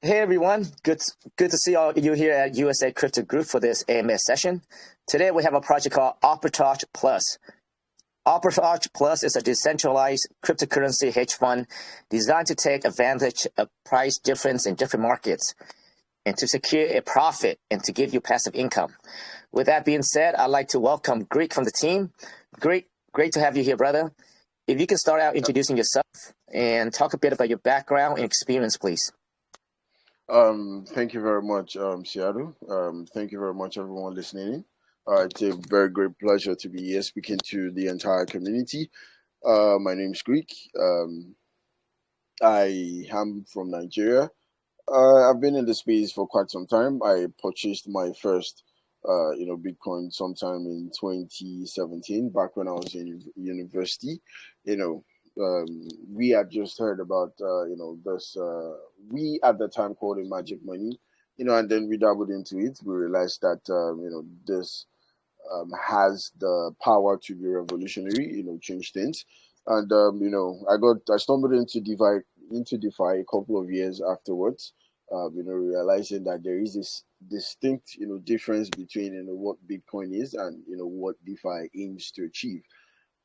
Hey everyone, good to see all you here at USA Crypto Group for this AMS session. Today we have a project called Arbitrage Plus. Arbitrage Plus is a decentralized cryptocurrency hedge fund designed to take advantage of price difference in different markets and to secure a profit and to give you passive income. With that being said, I'd like to welcome Greek from the team. Greek, great to have you here, brother. If you can start out introducing yourself and talk a bit about your background and experience, please. Thank you very much, Seattle. Thank you very much, everyone listening in. It's a very great pleasure to be here speaking to the entire community. My name is Greek. I am from Nigeria. I've been in the space for quite some time. I purchased my first, Bitcoin sometime in 2017, back when I was in university. You know, we had just heard about, this, we at the time called it magic money, and then we dabbled into it. We realized that, this has the power to be revolutionary, change things. And, I stumbled into DeFi a couple of years afterwards, realizing that there is this distinct, difference between, what Bitcoin is and, what DeFi aims to achieve.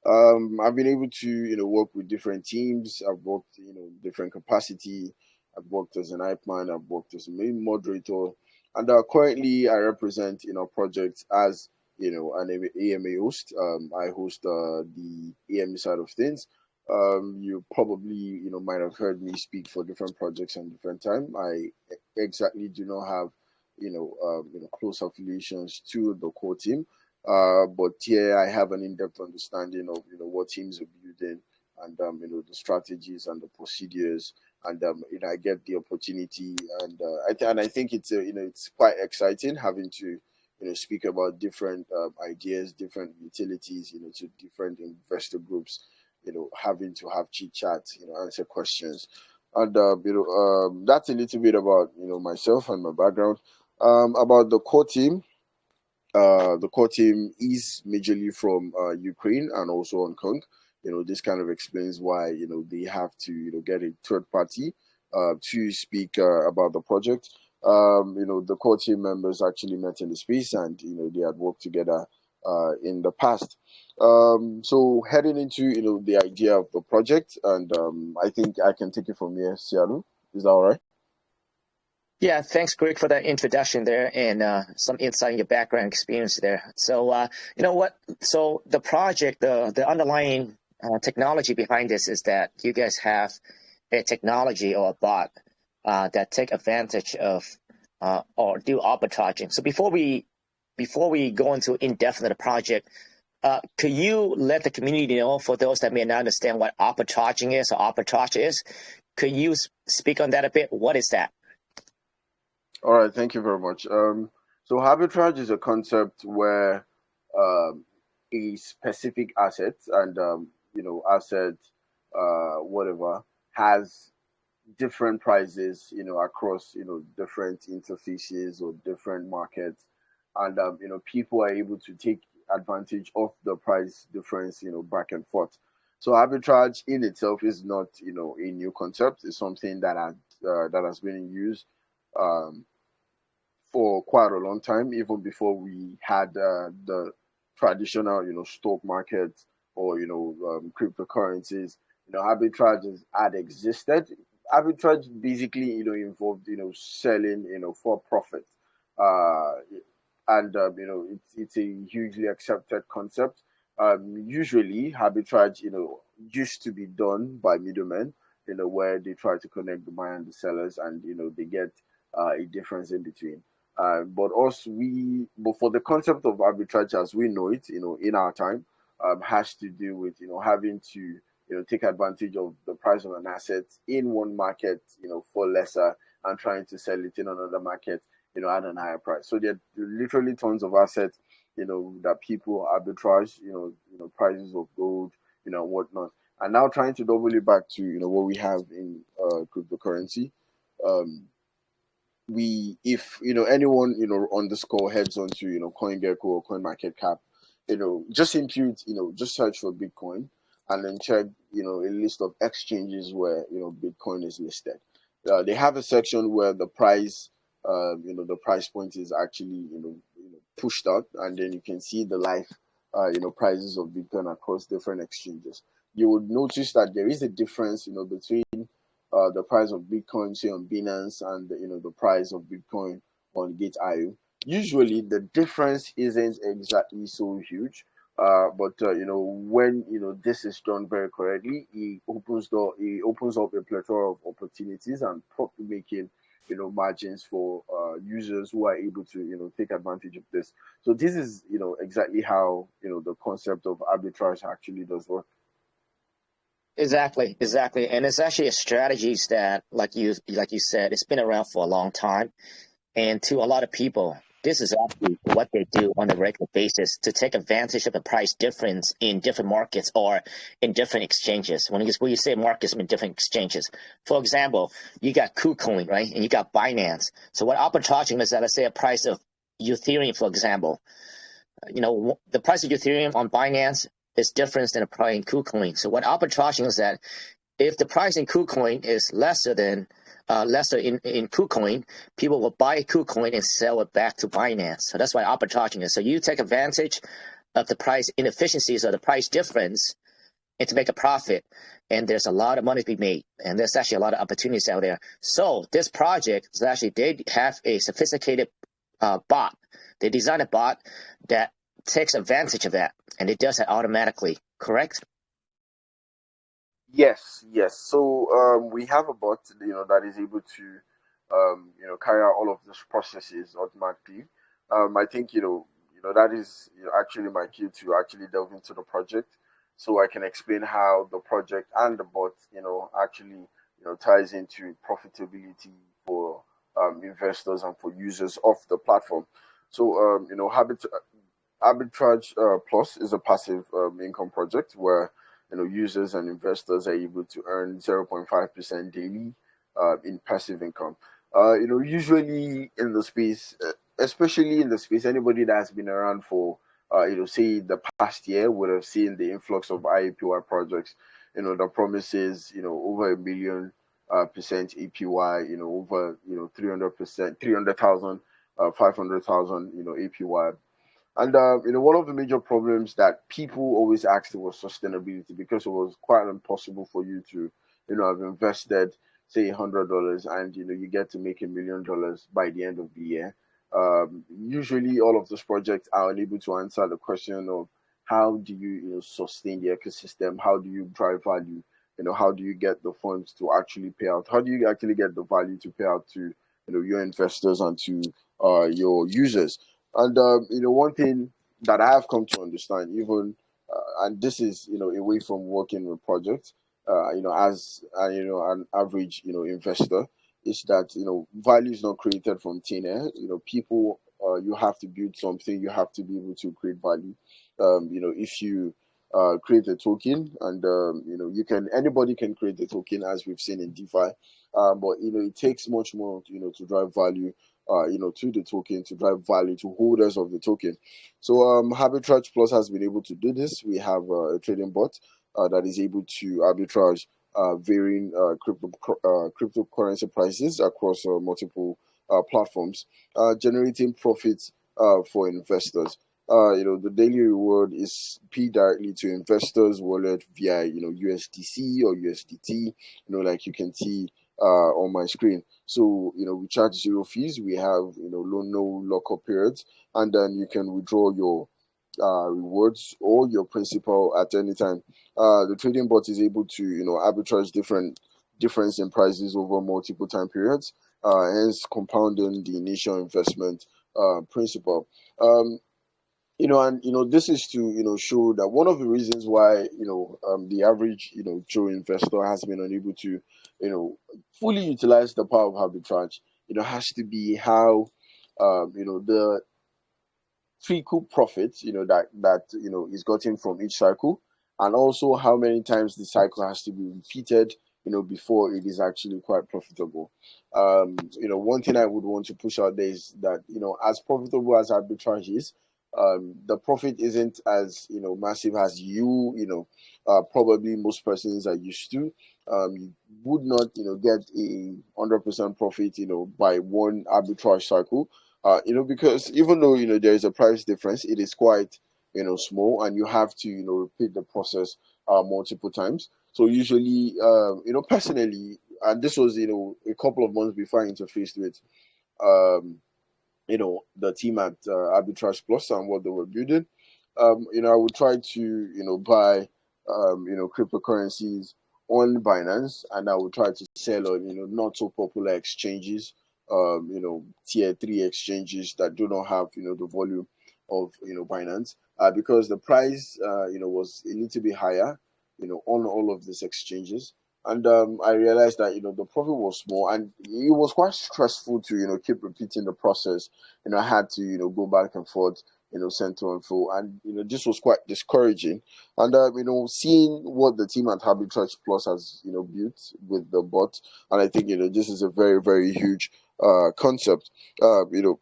I've been able to, work with different teams. I've worked, different capacity. I've worked as an hype man. I've worked as a main moderator, and currently I represent, projects as, an AMA host. I host the AMA side of things. You probably, might have heard me speak for different projects and different time. I exactly do not have, close affiliations to the core team. But here I have an in-depth understanding of what teams are building and the strategies and the procedures, and I get the opportunity, and I think it's it's quite exciting having to speak about different ideas, different utilities, to different investor groups, having to have chit chats, answer questions, and that's a little bit about myself and my background. About the core team. The core team is majorly from Ukraine and also Hong Kong. This kind of explains why they have to get a third party to speak about the project. The core team members actually met in the space, and they had worked together in the past. So heading into the idea of the project, and I think I can take it from here, Sialu. Is that all right? Yeah, thanks, Greg, for that introduction there and some insight in your background experience there. So, you know what? So the project, the underlying technology behind this is that you guys have a technology or a bot that take advantage of or do arbitraging. So before we go into in-depth of the project, could you let the community know, for those that may not understand what arbitraging is or arbitrage is, could you speak on that a bit? What is that? All right, thank you very much. So arbitrage is a concept where a specific asset and asset whatever has different prices, across different interfaces or different markets, and people are able to take advantage of the price difference, back and forth. So arbitrage in itself is not a new concept. It's something that has been in use um, for quite a long time, even before we had the traditional, stock market or cryptocurrencies. Arbitrages had existed. Arbitrage basically, involved, selling, for profit, uh, and it's a hugely accepted concept. Usually, arbitrage, used to be done by middlemen, where they try to connect the buyer and the sellers, and they get a difference in between. But for the concept of arbitrage as we know it, in our time, has to do with having to take advantage of the price of an asset in one market, for lesser, and trying to sell it in another market, at a higher price. So there are literally tons of assets, that people arbitrage, prices of gold, whatnot, and now trying to double it back to what we have in cryptocurrency. Um, if anyone on this call heads onto CoinGecko or CoinMarketCap, just impute, just search for Bitcoin, and then check a list of exchanges where Bitcoin is listed. they have a section where the price, the price point is actually, pushed out, and then you can see the live, prices of Bitcoin across different exchanges. You would notice that there is a difference, between the price of Bitcoin, say on Binance, and the price of Bitcoin on Gate.io. Usually, the difference isn't exactly so huge, but when this is done very correctly, it opens up a plethora of opportunities and profit making margins for users who are able to take advantage of this. So this is exactly how the concept of arbitrage actually does work. Exactly, exactly. And it's actually a strategies that, like you said, it's been around for a long time. And to a lot of people, this is actually what they do on a regular basis to take advantage of the price difference in different markets or in different exchanges. When you say markets, I mean different exchanges. For example, you got KuCoin, right? And you got Binance. So what arbitraging is that, let's say a price of Ethereum, for example, the price of Ethereum on Binance is different than the price in KuCoin. So what arbitraging is that if the price in KuCoin is lesser in KuCoin, people will buy KuCoin and sell it back to Binance. So that's why arbitraging is. So you take advantage of the price inefficiencies or the price difference and to make a profit. And there's a lot of money to be made. And there's actually a lot of opportunities out there. So this project is actually, they have a sophisticated bot. They designed a bot that takes advantage of that, and it does that automatically, correct? Yes, yes. So we have a bot, that is able to, carry out all of these processes automatically. I think that is actually my key to actually delve into the project, so I can explain how the project and the bot, actually, ties into profitability for investors and for users of the platform. So Arbitrage Plus is a passive income project where users and investors are able to earn 0.5% daily in passive income. Usually in the space, especially in the space, anybody that has been around for say the past year would have seen the influx of IAPY projects. The promises over 1 million percent APY. Over 300%, 300,000, 500,000 APY. And one of the major problems that people always asked was sustainability, because it was quite impossible for you to, have invested say $100 and you get to make $1 million by the end of the year. Usually, all of those projects are unable to answer the question of how do you, sustain the ecosystem? How do you drive value? How do you get the funds to actually pay out? How do you actually get the value to pay out to your investors and to your users? And one thing that I have come to understand, even and this is away from working with projects, as an average investor, is that value is not created from thin air. People, you have to build something, you have to be able to create value. If you create a token, and you can anybody can create a token, as we've seen in DeFi, but it takes much more to drive value to the token, to drive value to holders of the token. So Arbitrage Plus has been able to do this. We have a trading bot that is able to arbitrage varying cryptocurrency prices across multiple platforms, generating profits for investors. The daily reward is paid directly to investors' wallet via USDC or USDT. Like you can see on my screen. So we charge zero fees. We have no lockup periods, and then you can withdraw your rewards or your principal at any time. The trading bot is able to arbitrage difference in prices over multiple time periods, hence compounding the initial investment principal. And this is to show that one of the reasons why the average Joe investor has been unable to fully utilize the power of arbitrage has to be how the trickle profits that is gotten from each cycle, and also how many times the cycle has to be repeated before it is actually quite profitable. One thing I would want to push out there is that as profitable as arbitrage is, the profit isn't as massive as probably most persons are used to. You would not get a 100% profit by one arbitrage cycle. Because even though there is a price difference, it is quite small, and you have to repeat the process multiple times. So usually, personally, and this was a couple of months before I interfaced with um the team at Arbitrage Plus and what they were building. I would try to buy cryptocurrencies on Binance, and I would try to sell on not so popular exchanges, tier three exchanges that do not have the volume of Binance, because the price was a little bit higher on all of these exchanges. And I realized that the profit was small, and it was quite stressful to keep repeating the process. I had to go back and forth, center and fro, and this was quite discouraging. And seeing what the team at Arbitrage Plus has built with the bot, and I think this is a very, very huge concept. When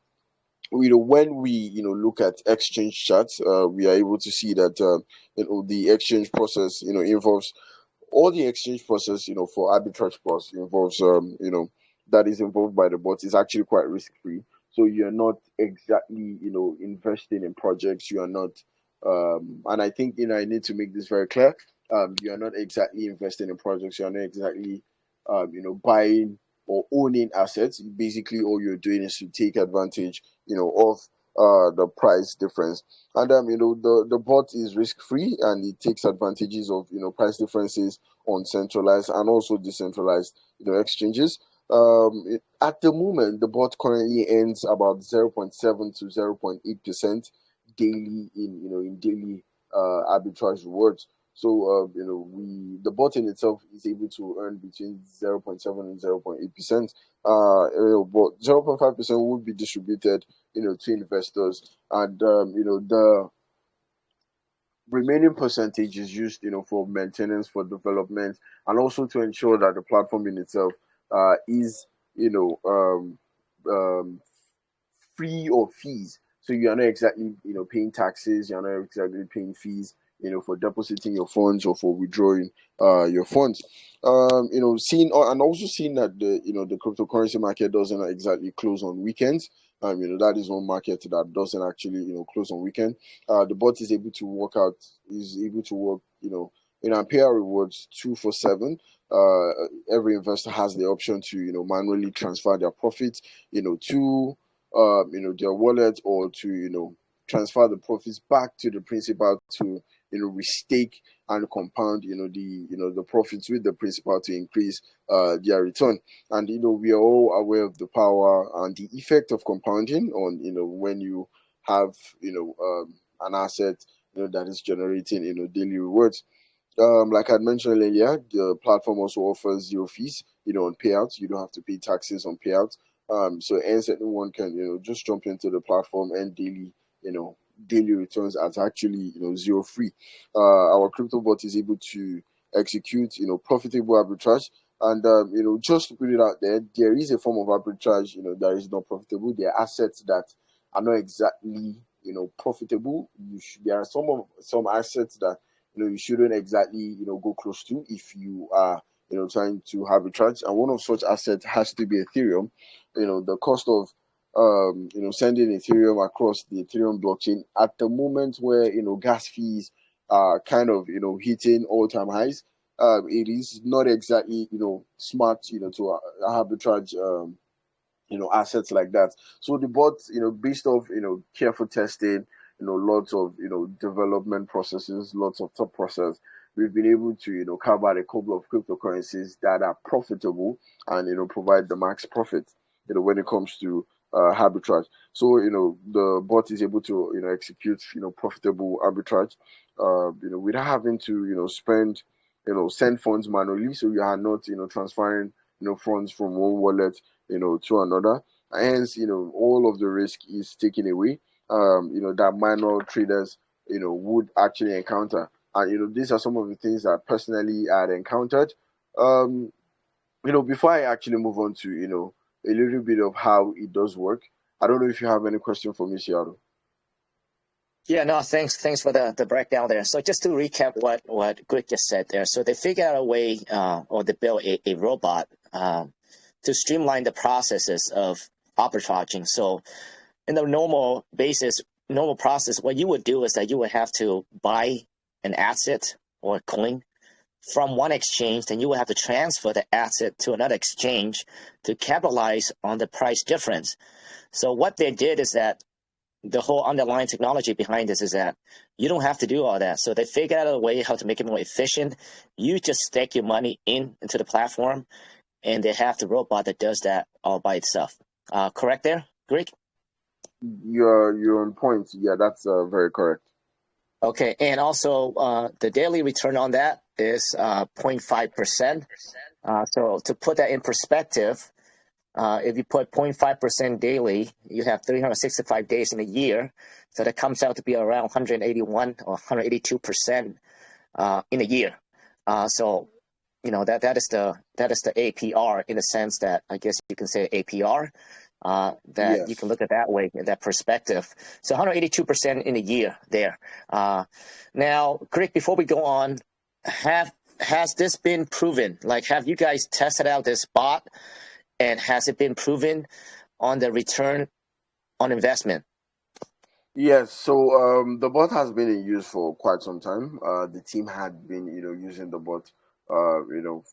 we look at exchange charts, we are able to see that the exchange process involves all the exchange process, for Arbitrage Plus involves, that is involved by the bot is actually quite risk free. So you're not exactly, investing in projects. You are not, and I think, I need to make this very clear. You are not exactly investing in projects. You are not exactly, buying or owning assets. Basically, all you're doing is to take advantage, of the price difference. And the bot is risk free, and it takes advantages of price differences on centralized and also decentralized exchanges. At the moment, the bot currently earns about 0.7 to 0.8% daily in daily arbitrage rewards. So the bot in itself is able to earn between 0.7 and 0.8%. But 0.5% would be distributed to investors, and the remaining percentage is used for maintenance, for development, and also to ensure that the platform in itself is um, free of fees. So you are not exactly paying taxes. You are not exactly paying fees for depositing your funds or for withdrawing your funds. Seeing and also seeing that the cryptocurrency market doesn't exactly close on weekends. That is one market that doesn't actually close on weekend. The bot is able to work and pay our rewards 2 for 7. Every investor has the option to manually transfer their profits to their wallet, or to transfer the profits back to the principal to restake and compound the profits with the principal to increase their return. And we are all aware of the power and the effect of compounding on when you have an asset that is generating daily rewards. Like I mentioned earlier, the platform also offers zero fees, on payouts. You don't have to pay taxes on payouts. So hence anyone can, just jump into the platform and daily returns at actually, zero free. Our crypto bot is able to execute, profitable arbitrage. And, just to put it out there, there is a form of arbitrage, that is not profitable. There are assets that are not exactly, profitable. There are some assets that you shouldn't exactly go close to if you are trying to arbitrage. And one of such assets has to be Ethereum. The cost of sending Ethereum across the Ethereum blockchain at the moment where gas fees are kind of hitting all-time highs. It is not exactly smart to arbitrage assets like that. So the bot, based off careful testing, lots of development processes, lots of top process, we've been able to cover a couple of cryptocurrencies that are profitable and provide the max profit when it comes to arbitrage. So the bot is able to execute profitable arbitrage without having to spend send funds manually. So you are not transferring funds from one wallet to another. Hence, all of the risk is taken away. That manual traders, would actually encounter. And these are some of the things that personally I had encountered. Um, before I actually move on to a little bit of how it does work, I don't know if you have any question for me, Seattle. Yeah, no, thanks for the breakdown there. So just to recap what Greg just said there. So they figured out a way, or they built a robot to streamline the processes of arbitraging. So in the normal process, what you would do is that you would have to buy an asset or a coin from one exchange, then you would have to transfer the asset to another exchange to capitalize on the price difference. So what they did is that the whole underlying technology behind this is that you don't have to do all that. So they figured out a way how to make it more efficient. You just stake your money into the platform, and they have the robot that does that all by itself. Correct there, Greg? You're on point. Yeah, that's very correct. Okay, and also the daily return on that is 0.5%. So to put that in perspective, if you put 0.5% daily, you have 365 days in a year. So that comes out to be around 181 or 182% in a year. So that is the APR, in the sense that I guess you can say APR. That Yes. you can look at that way, in that perspective. So 182% in a year there. Now, Greg, before we go on, has this been proven? Like, have you guys tested out this bot, and has it been proven on the return on investment? Yes, so the bot has been in use for quite some time. The team had been, using the bot,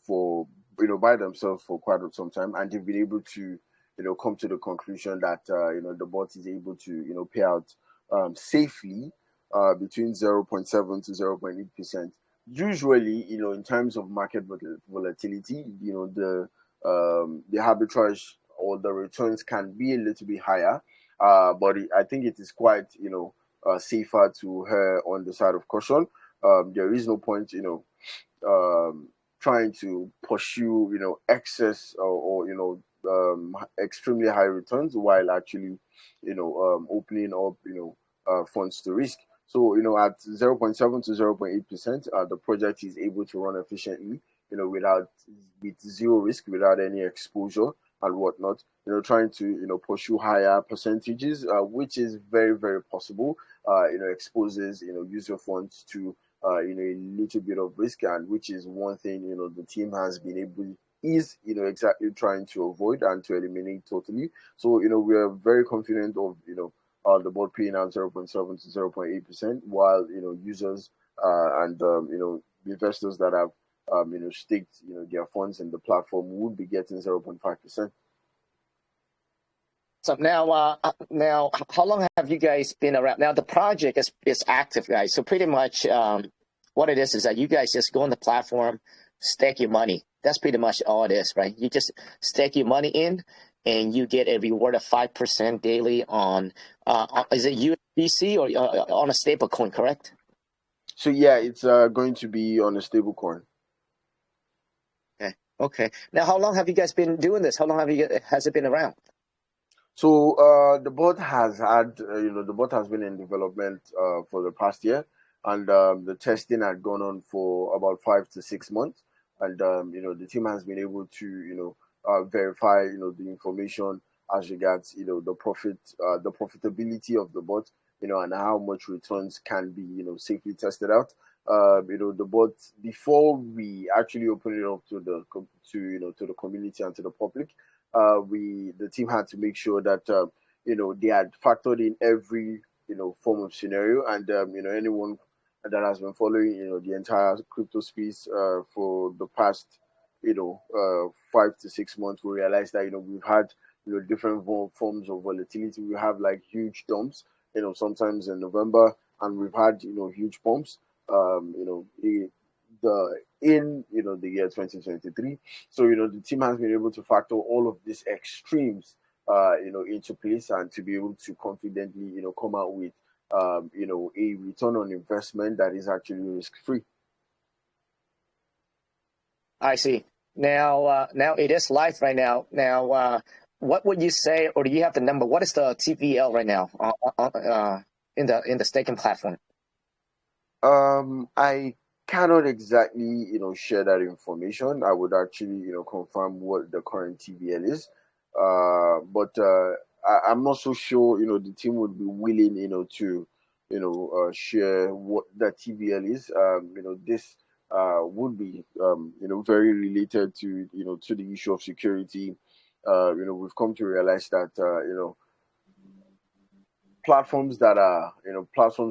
for by themselves for quite some time, and they've been able to, come to the conclusion that the bot is able to, pay out safely between 0.7 to 0.8%. Usually, in terms of market volatility, the arbitrage or the returns can be a little bit higher. But I think it is quite, safer to err on the side of caution. There is no point, trying to pursue, excess or extremely high returns while actually, opening up, funds to risk. So, at 0.7 to 0.8%, the project is able to run efficiently, with zero risk, without any exposure and whatnot. Trying to pursue higher percentages, which is very very possible. Exposes user funds to a little bit of risk, and which is one thing the team has been able is exactly trying to avoid and to eliminate totally. So we are very confident of the board paying out 0.7 to 0.8%, while users and investors that have staked their funds in the platform would be getting 0.5%. So now, how long have you guys been around? Now the project is active, guys. So pretty much, what it is that you guys just go on the platform, stake your money. That's pretty much all it is, right? You just stake your money in, and you get a reward of 5% daily on. Is it USDC or on a stable coin? Correct? So yeah, it's going to be on a stable coin. Okay. Now, how long have you guys been doing this? How long has it been around? So the bot has had, the bot has been in development for the past year, and the testing had gone on for about 5 to 6 months, and the team has been able to verify the information as regards the profitability of the bot, and how much returns can be safely tested out. The bot, before we actually open it up to to the community and to the public, the team had to make sure that they had factored in every form of scenario, and anyone that has been following the entire crypto space for the past 5 to 6 months will realize that we've had different forms of volatility. We have like huge dumps sometimes in November, and we've had huge pumps in the year 2023. So the team has been able to factor all of these extremes into place, and to be able to confidently come out with a return on investment that is actually risk free. I see. Now it is live right now. Now, what would you say, or do you have the number? What is the TVL right now in the staking platform? I cannot exactly share that information. I would actually confirm what the current TVL is. But I'm not so sure the team would be willing to share what the TVL is. This would be very related to to the issue of security. We've come to realize that platforms that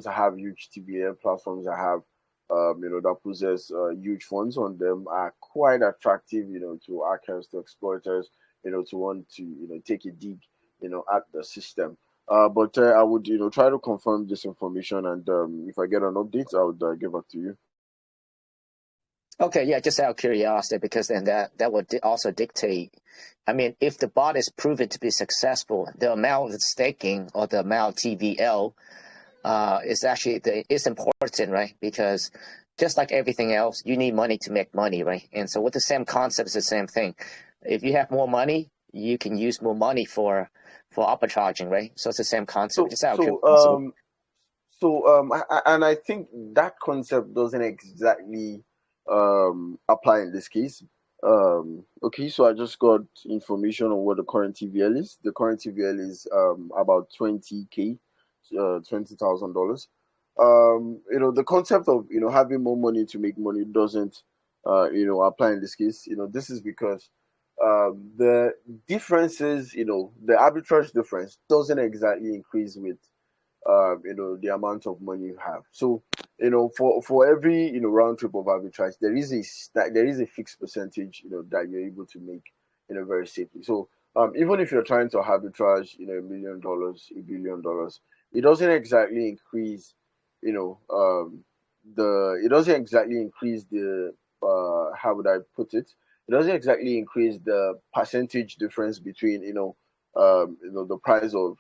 have huge TVL, platforms that have that possess huge funds on them are quite attractive, to hackers, to exploiters, to want to take a dig at the system. But I would try to confirm this information, and if I get an update, I would get back to you. Okay, yeah, just out of curiosity, because then that would also dictate. I mean, if the bot is proven to be successful, the amount of staking or the amount of TVL is actually it's important, right? Because just like everything else, you need money to make money, right? And so with the same concept, it's the same thing. If you have more money, you can use more money for arbitraging, right? So it's the same concept. Just out of curiosity. And I think that concept doesn't exactly apply in this case. Okay, so I just got information on what the current TVL is. The current TVL is about 20K, $20,000. The concept of having more money to make money doesn't apply in this case. This is because the differences, the arbitrage difference doesn't exactly increase with the amount of money you have. So, for every round trip of arbitrage, there is a fixed percentage that you're able to make very safely. So, even if you're trying to arbitrage $1 million, $1 billion, it doesn't exactly increase it doesn't exactly increase the how would I put it? It doesn't exactly increase the percentage difference between the price of,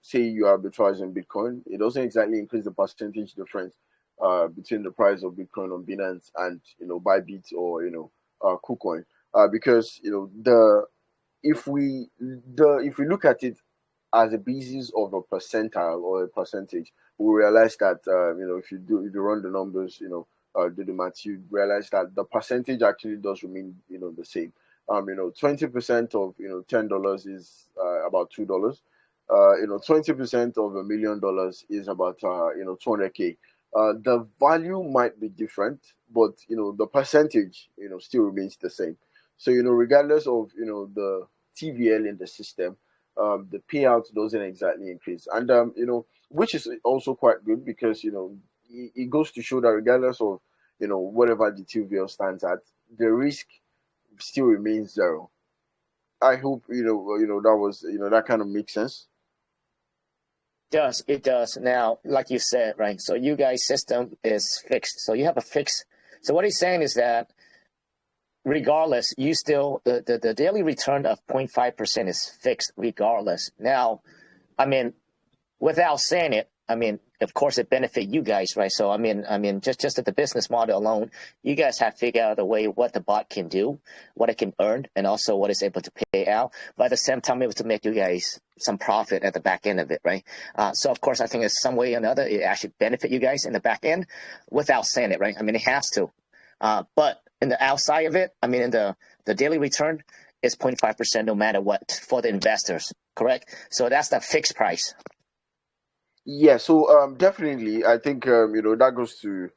say you arbitrage in Bitcoin. It doesn't exactly increase the percentage difference between the price of Bitcoin on Binance and, Bybit or, KuCoin. Because, if we look at it as a basis of a percentile or a percentage, we realize that, if you run the numbers, do the math, you realize that the percentage actually does remain, the same. 20% of $10 is about $2. 20% of $1 million is about 200K. The value might be different, but the percentage still remains the same. So regardless of the TVL in the system, the payout doesn't exactly increase, and which is also quite good because it goes to show that regardless of whatever the TVL stands at, the risk still remains zero. I hope that was that kind of makes sense. It does. Now, like you said, right? So you guys' system is fixed. So you have a fix. So what he's saying is that regardless, you still the daily return of 0.5% is fixed regardless. Now, I mean, without saying it, I mean, of course, it benefit you guys, right? So I mean, just at the business model alone, you guys have figured out a way what the bot can do, what it can earn, and also what it's able to pay out. But at the same time, able to make you guys some profit at the back end of it, right? So of course, I think in some way or another, it actually benefit you guys in the back end, without saying it, right? I mean, it has to. But in the outside of it, I mean, in the daily return is 0.5% no matter what for the investors, correct? So that's the fixed price. Yeah, so definitely, I think that goes to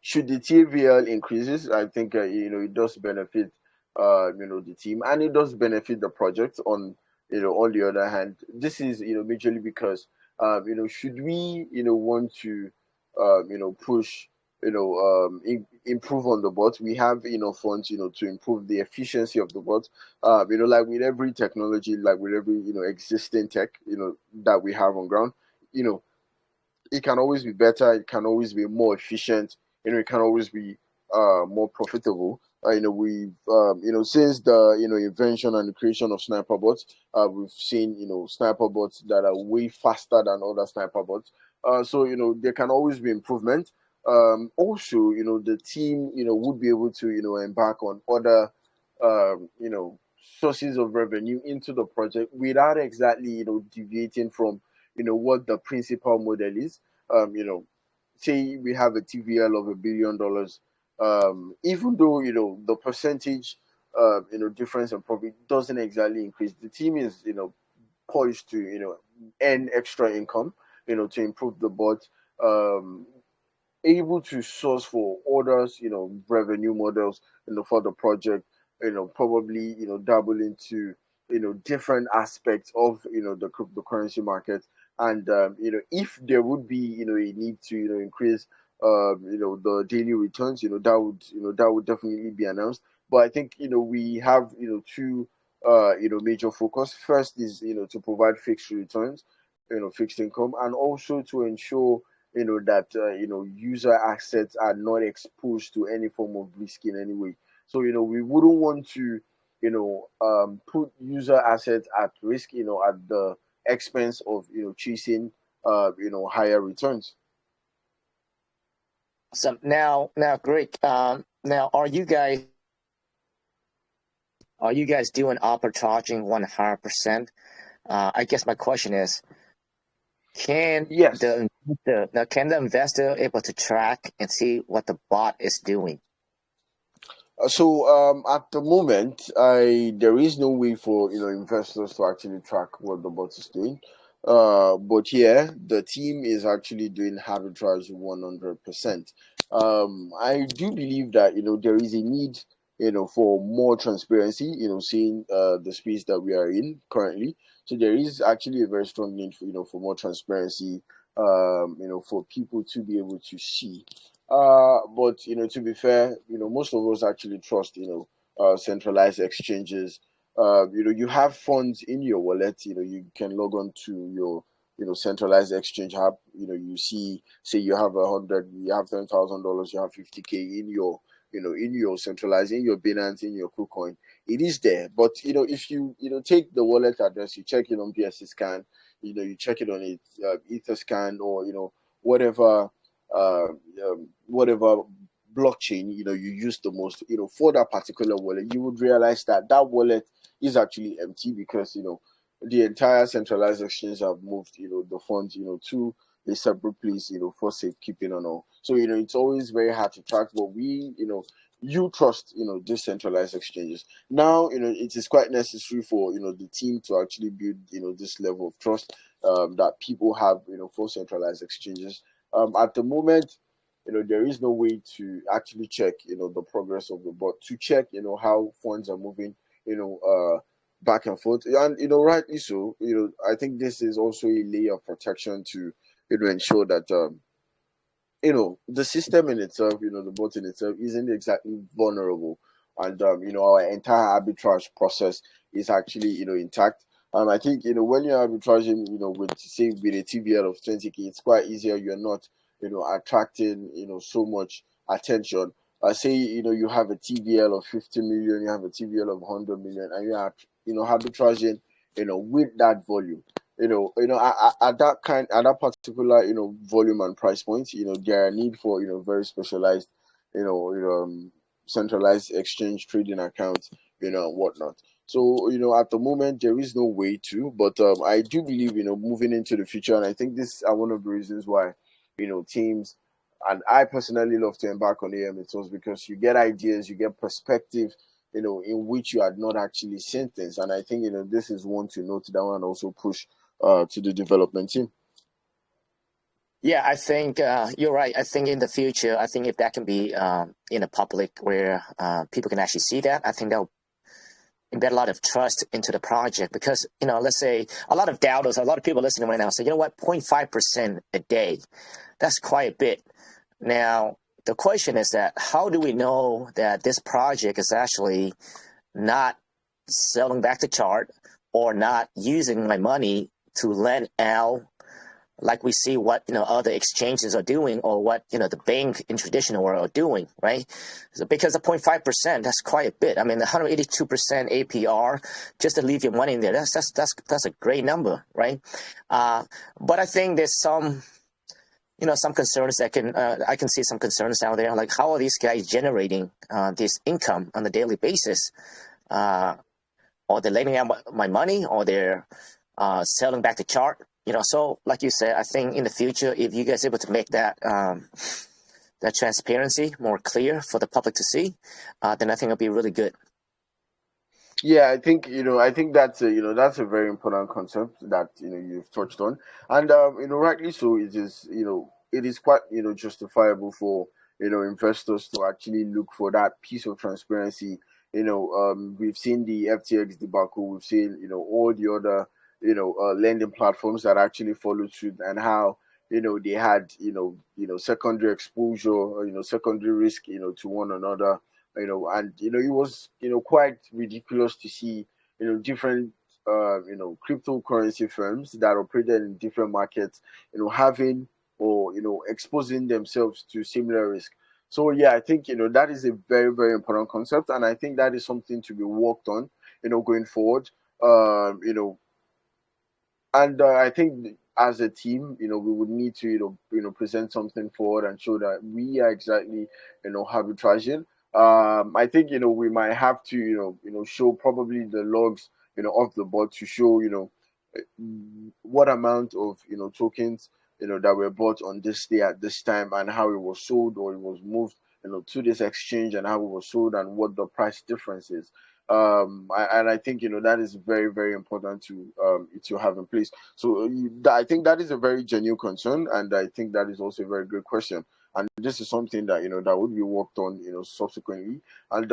should the TVL increases, I think it does benefit the team, and it does benefit the project. On the other hand, this is majorly because should we want to push improve on the bot, we have funds to improve the efficiency of the bot. Like with every technology, like with every existing tech that we have on ground, you know it can always be better, it can always be more efficient, it can always be more profitable. We've since the invention and the creation of sniper bots, we've seen sniper bots that are way faster than other sniper bots. So there can always be improvement. Also, the team would be able to embark on other sources of revenue into the project without exactly deviating from what the principal model is. Say we have a TVL of $1 billion, even though the percentage difference in profit doesn't exactly increase, the team is poised to earn extra income to improve the bot, um, able to source for orders, revenue models, for the project, probably, dabble into, different aspects of, the cryptocurrency market. And, if there would be, a need to, increase, the daily returns, that would definitely be announced. But I think, we have, two, major focus. First is, to provide fixed returns, fixed income, and also to ensure that user assets are not exposed to any form of risk in any way. So we wouldn't want to put user assets at risk, at the expense of chasing higher returns. So now, Greg, now are you guys doing arbitraging 100%? I guess my question is, can Yes. can the investor able to track and see what the bot is doing? So at the moment, there is no way for investors to actually track what the bot is doing. But yeah, the team is actually doing arbitrage 100%. I do believe that there is a need for more transparency. Seeing the space that we are in currently, so there is actually a very strong need for for more transparency. For people to be able to see. But to be fair, most of us actually trust centralized exchanges. You have funds in your wallet. You can log on to your centralized exchange app. You see, say you have 100, you have $10,000, you have 50K in your in your centralized, in your Binance, in your KuCoin. It is there, but if you take the wallet address, you check it on BSC scan, you check it on it Ether scan, or whatever uh, whatever blockchain you use the most for that particular wallet, you would realize that that wallet is actually empty, because the entire centralized exchange have moved the funds to a separate place for safekeeping and all. So it's always very hard to track, but we you trust decentralized exchanges. Now it is quite necessary for the team to actually build this level of trust that people have for centralized exchanges. At the moment, there is no way to actually check the progress of the bot, to check how funds are moving back and forth. And rightly so. I think this is also a layer of protection to ensure that the system in itself, the bot in itself isn't exactly vulnerable, and our entire arbitrage process is actually intact. I think when you're arbitraging with, say, with a TVL of 20K, it's quite easier. You're not attracting so much attention. Say you have a TVL of 50 million, you have a TVL of 100 million, and you are arbitraging with that volume. At that particular volume and price points, there are need for very specialized centralized exchange trading accounts, and whatnot. So at the moment there is no way to, but I do believe moving into the future, and I think this are one of the reasons why teams, and I personally love to embark on AM methods, because you get ideas, you get perspective in which you had not actually seen things. And I think this is one to note down and also push to the development team. Yeah, I think you're right. I think in the future, I think if that can be in a public where people can actually see that, I think that will embed a lot of trust into the project. Because let's say a lot of doubters, a lot of people listening right now say, 0.5% a day, that's quite a bit. Now the question is that how do we know that this project is actually not selling back the chart or not using my money to lend out, like we see what other exchanges are doing, or what the bank in traditional world are doing, right? So because of 0.5%, that's quite a bit. I mean, the 182% APR just to leave your money in there, that's a great number, right? But I think there's some some concerns that I can see some concerns out there, like how are these guys generating this income on a daily basis? Or they're lending out my money, or they're selling back the chart. So like you said, I think in the future, if you guys are able to make that that transparency more clear for the public to see, then I think it'll be really good. Yeah, I think that's that's a very important concept that you've touched on, and rightly so. It is it is quite, justifiable for, investors to actually look for that piece of transparency. We've seen the FTX debacle, we've seen, all the other, lending platforms that actually followed suit, and how, they had, secondary exposure, or, secondary risk, to one another, and, it was, quite ridiculous to see, different, cryptocurrency firms that operated in different markets, having, or, exposing themselves to similar risk. So yeah, I think, that is a very, very important concept, and I think that is something to be worked on, going forward. You know, and I think as a team, we would need to, present something forward and show that we are exactly, arbitraging. I think, we might have to, show probably the logs, of the bot to show, what amount of, tokens, that were bought on this day at this time, and how it was sold or it was moved, to this exchange, and how it was sold, and what the price difference is. And I think, that is very, very important to have in place. So I think that is a very genuine concern, and I think that is also a very good question. And this is something that, that would be worked on, subsequently. And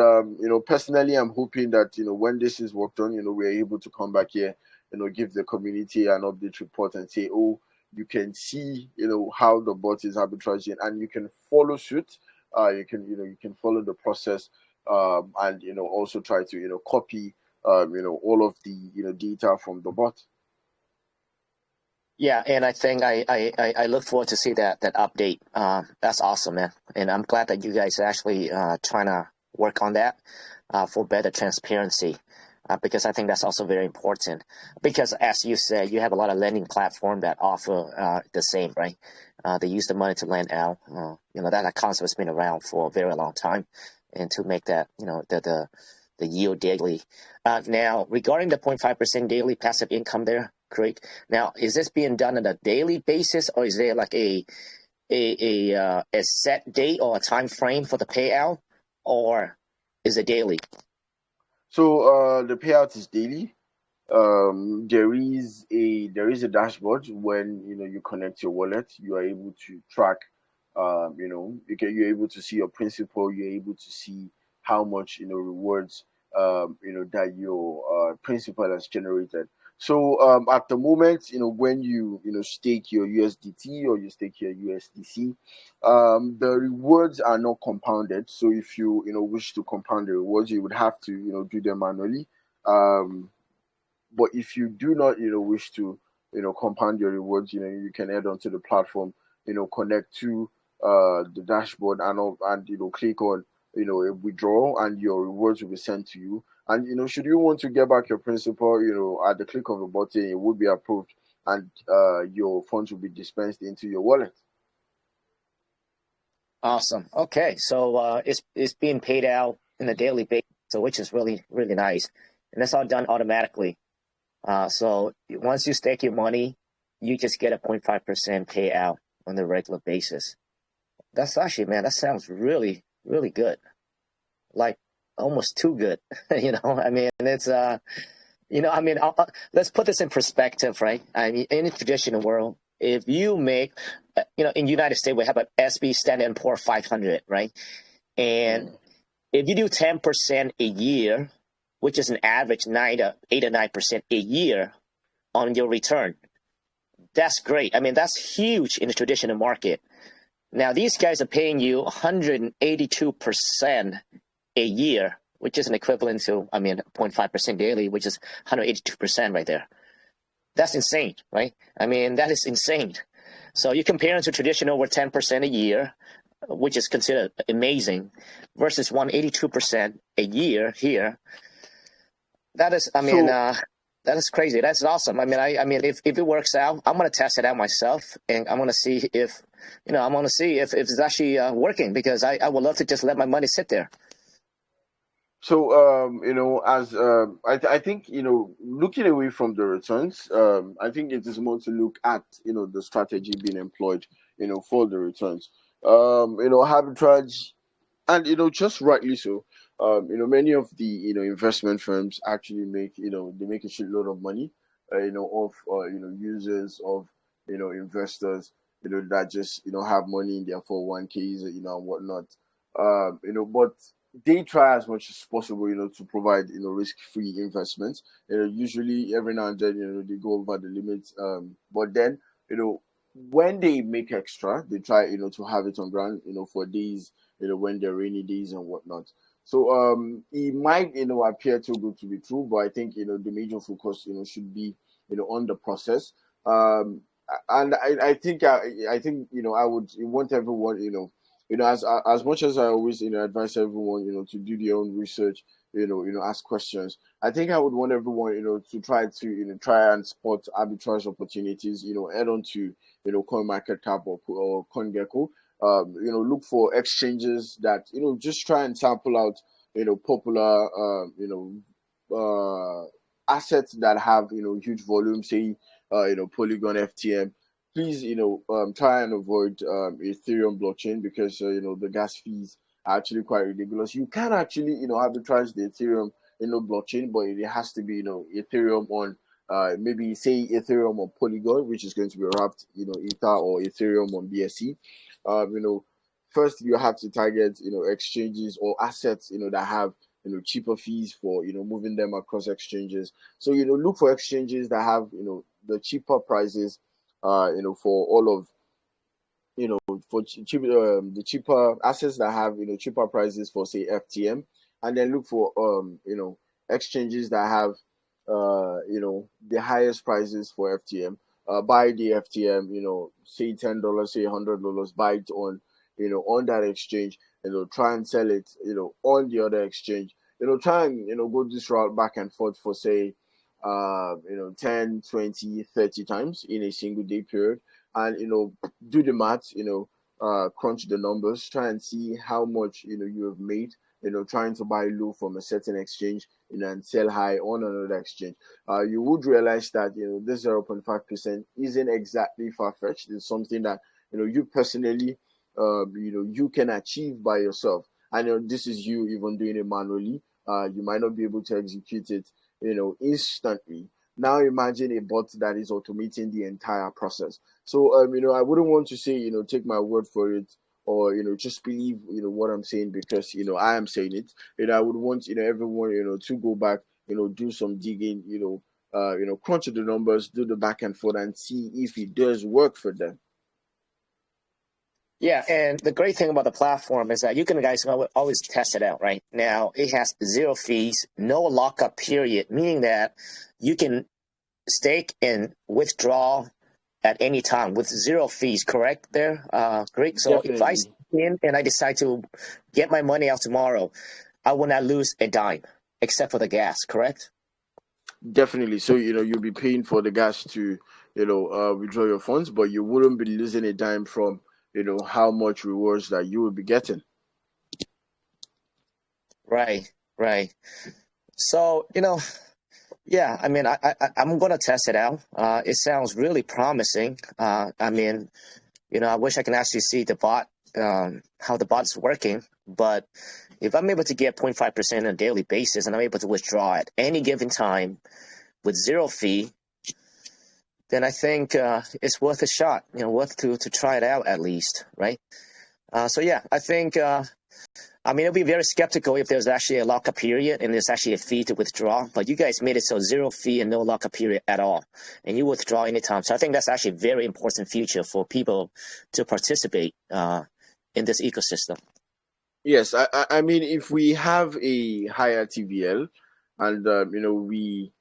personally, I'm hoping that, when this is worked on, we're able to come back here, give the community an update report and say, oh, you can see, how the bot is arbitraging, and you can follow suit. You can follow the process, and, also try to, copy, all of the, data from the bot. Yeah, and I think I look forward to see that update. That's awesome, man. And I'm glad that you guys are actually trying to work on that for better transparency, because I think that's also very important. Because as you said, you have a lot of lending platform that offer the same, right? They use the money to lend out. That concept has been around for a very long time, and to make that, the yield daily. Now, regarding the 0.5% daily passive income there, Craig. Now, is this being done on a daily basis, or is there like a set date or a time frame for the payout, or is it daily? So the payout is daily. There is a dashboard. When you connect your wallet, you are able to track. You're able to see your principal. You're able to see how much rewards that your principal has generated. So at the moment, when you stake your USDT or you stake your USDC, the rewards are not compounded. So if you wish to compound the rewards, you would have to do them manually. But if you do not wish to compound your rewards, you can head onto the platform, connect to the dashboard, and click on a withdraw, and your rewards will be sent to you. And should you want to get back your principal, at the click of a button, it would be approved, and your funds will be dispensed into your wallet. Awesome. Okay, so it's being paid out in a daily basis, so which is really, really nice, and that's all done automatically. So once you stake your money, you just get a 0.5% payout on the regular basis. That's actually, man, that sounds really, really good. Like almost too good. I mean, it's let's put this in perspective, right? I mean, in the traditional world, if you make, in United States, we have an SB Standard & Poor's 500, right? And if you do 10% a year, which is an average 8 or 9% a year on your return, that's great. I mean, that's huge in the traditional market. Now, these guys are paying you 182% a year, which is an equivalent to, 0.5% daily, which is 182% right there. That's insane, right? I mean, that is insane. So you compare it to traditional where 10% a year, which is considered amazing, versus 182% a year here. That is, that is crazy. That's awesome. I mean, if it works out, I'm going to test it out myself, and I'm going to see if it's actually working, because I would love to just let my money sit there. So, as I think, looking away from the returns, I think it is more to look at, the strategy being employed, for the returns. Arbitrage, and, just rightly so. Many of the, investment firms actually make, they make a shitload of money, of, users, of, investors, that just, have money in their 401ks, and whatnot. But they try as much as possible, to provide, risk-free investments. Usually every now and then, they go over the limits. But then, when they make extra, they try, to have it on ground, for days, when they're rainy days and whatnot. So it might, appear too good to be true, but I think, the major focus, should be, on the process. And I think I think, I would want everyone, as much as I always, advise everyone, to do their own research, ask questions. I think I would want everyone, to try and spot arbitrage opportunities, add on to, CoinMarketCap or CoinGecko. Look for exchanges that, just try and sample out, popular, assets that have, huge volume, say, Polygon, FTM. Please, try and avoid Ethereum blockchain, because the gas fees are actually quite ridiculous. You can actually, arbitrage the Ethereum, blockchain, but it has to be, Ethereum on, maybe say Ethereum on Polygon, which is going to be wrapped, Ether, or Ethereum on BSC. First you have to target, exchanges or assets, that have, cheaper fees for, moving them across exchanges. So, look for exchanges that have, the cheaper prices, for all of, for the cheaper assets that have, cheaper prices for, say, FTM. And then look for, exchanges that have, the highest prices for FTM. Buy the FTM, say $10, say $100, buy it on, on that exchange. Try and sell it, on the other exchange. Try and, go this route back and forth for, say, 10, 20, 30 times in a single day period. And, do the math, crunch the numbers, try and see how much, you have made, trying to buy low from a certain exchange, and sell high on another exchange. You would realize that, this 0.5% isn't exactly far-fetched. It's something that, you personally, you can achieve by yourself. I know this is you even doing it manually. You might not be able to execute it, instantly. Now imagine a bot that is automating the entire process. So, I wouldn't want to say, take my word for it, or, just believe, what I'm saying, because, I am saying it. I would want, everyone, to go back, do some digging, crunch the numbers, do the back and forth, and see if it does work for them. Yeah, and the great thing about the platform is that you guys can always test it out, right? Now, it has 0 fees, no lockup period, meaning that you can stake and withdraw at any time with 0 fees, correct there, Greg? So Definitely. if I stake in and I decide to get my money out tomorrow, I will not lose a dime, except for the gas, correct? Definitely. So, you'll be paying for the gas to, withdraw your funds, but you wouldn't be losing a dime from, how much rewards that you will be getting. Right, right. So, yeah, I mean, I'm going to test it out. It sounds really promising. I mean, I wish I can actually see the bot, how the bot's working. But if I'm able to get 0.5% on a daily basis and I'm able to withdraw at any given time with 0 fee, then I think it's worth a shot, worth to try it out at least, right? So, yeah, I think, I mean, it'll be very skeptical if there's actually a lockup period and there's actually a fee to withdraw. But you guys made it so 0 fee and no lockup period at all. And you withdraw anytime. So I think that's actually a very important feature for people to participate in this ecosystem. Yes, I mean, if we have a higher TVL and, we,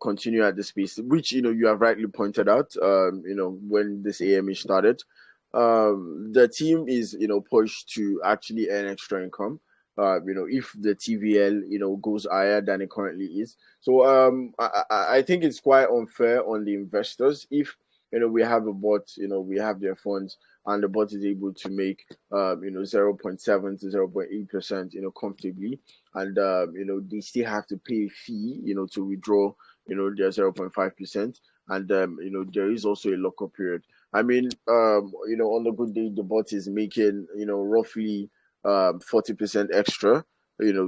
continue at this pace, which, you have rightly pointed out, when this AMA started, the team is, pushed to actually earn extra income, if the TVL, goes higher than it currently is. So, I think it's quite unfair on the investors if, we have a bot, we have their funds, and the bot is able to make 0.7 to 0.8%, comfortably, and they still have to pay a fee, to withdraw, their 0.5%, and there is also a lockup period. I mean, on the good day, the bot is making, roughly 40% extra,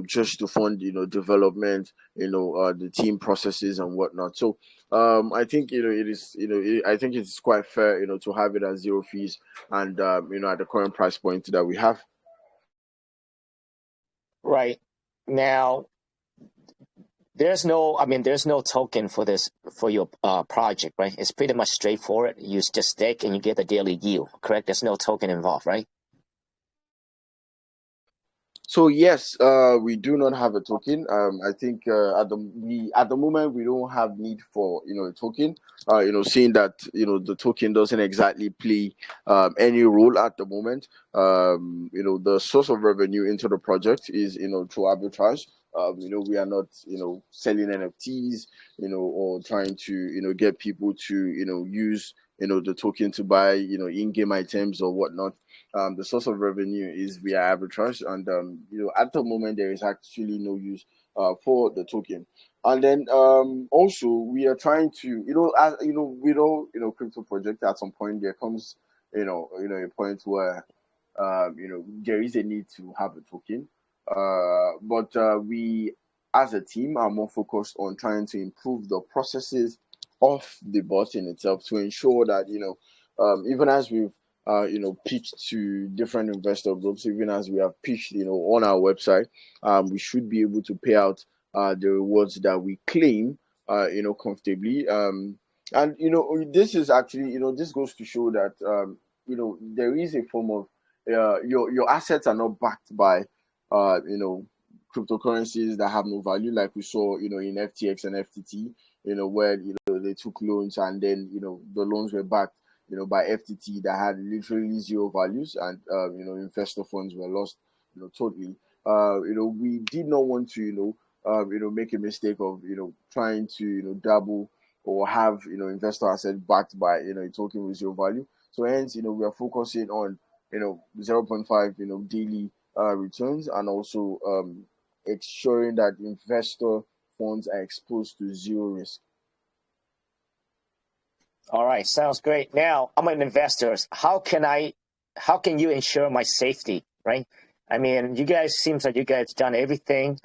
just to fund, development, the team processes and whatnot. So I think, it is, I think it's quite fair, to have it at zero fees and, at the current price point that we have. Right. Now, there's no token for this, for your project, right? It's pretty much straightforward. You just stake and you get the daily yield, correct? There's no token involved, right? So yes, we do not have a token. I think at the moment we don't have need for a token. Seeing that the token doesn't exactly play any role at the moment. The source of revenue into the project is through arbitrage. We are not selling NFTs, or trying to get people to use the token to buy in-game items or whatnot. The source of revenue is via arbitrage, and at the moment there is actually no use for the token. And then also we are trying to as with all crypto project, at some point there comes a point where there is a need to have a token, but we as a team are more focused on trying to improve the processes of the bot in itself to ensure that even as we've pitched to different investor groups, even as we have pitched on our website, we should be able to pay out the rewards that we claim comfortably, and this is actually this goes to show that there is a form of your assets are not backed by cryptocurrencies that have no value, like we saw in FTX and FTT, where they took loans and then the loans were backed by FTT that had literally zero values, and investor funds were lost totally. We did not want to make a mistake of trying to dabble or have investor asset backed by a token with zero value. So hence we are focusing on 0.5 daily returns, and also ensuring that investor funds are exposed to zero risk. All right, sounds great. Now, I'm an investor. How can you ensure my safety, right? I mean, seems like you guys done everything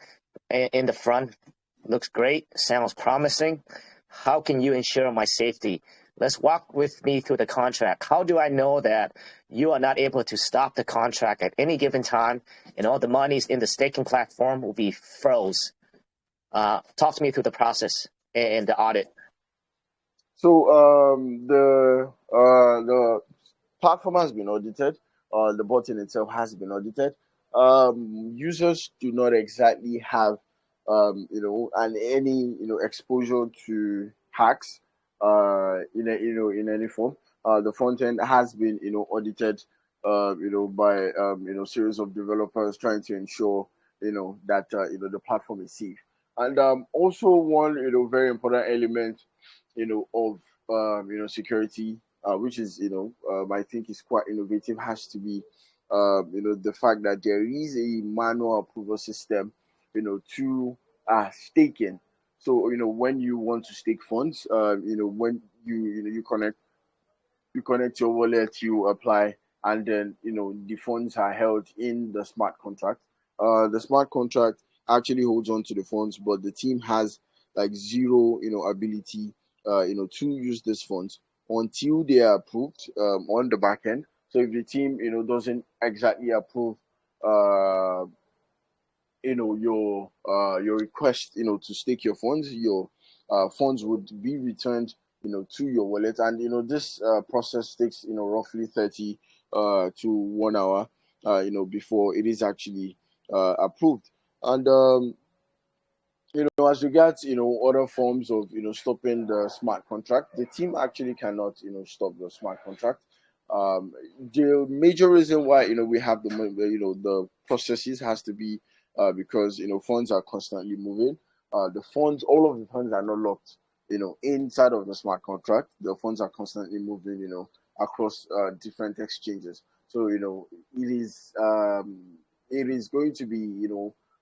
in the front. Looks great, sounds promising. How can you ensure my safety? Let's walk with me through the contract. How do I know that you are not able to stop the contract at any given time and all the monies in the staking platform will be froze? Talk to me through the process and the audit. So the platform has been audited. The bot in itself has been audited. Users do not exactly have any exposure to hacks in any form. The front end has been audited by series of developers trying to ensure that the platform is safe. And also one very important element of security, which is I think is quite innovative, has to be the fact that there is a manual approval system to staking. So when you want to stake funds, when you connect your wallet, you apply, and then the funds are held in the smart contract. The smart contract actually holds on to the funds, but the team has like zero ability to use these funds until they are approved on the back end. So if the team doesn't exactly approve uh your request to stake your funds, your funds would be returned to your wallet, and this process takes roughly 30 to 1 hour before it is actually approved. And as regards other forms of stopping the smart contract, the team actually cannot stop the smart contract. The major reason why we have the processes has to be because funds are constantly moving. All of the funds are not locked inside of the smart contract. The funds are constantly moving across different exchanges. So it is going to be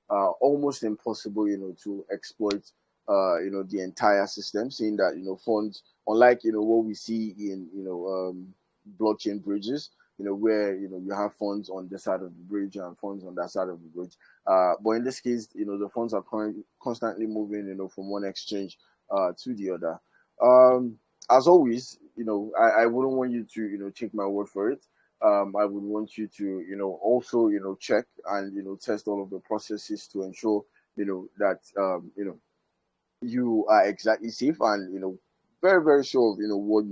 almost impossible to exploit the entire system, seeing that funds, unlike what we see in blockchain bridges, where you have funds on this side of the bridge and funds on that side of the bridge. But in this case, the funds are constantly moving, from one exchange to the other. As always, I wouldn't want you to, take my word for it. I would want you to, also, check and, test all of the processes to ensure, that, you are exactly safe and, very, very sure of, what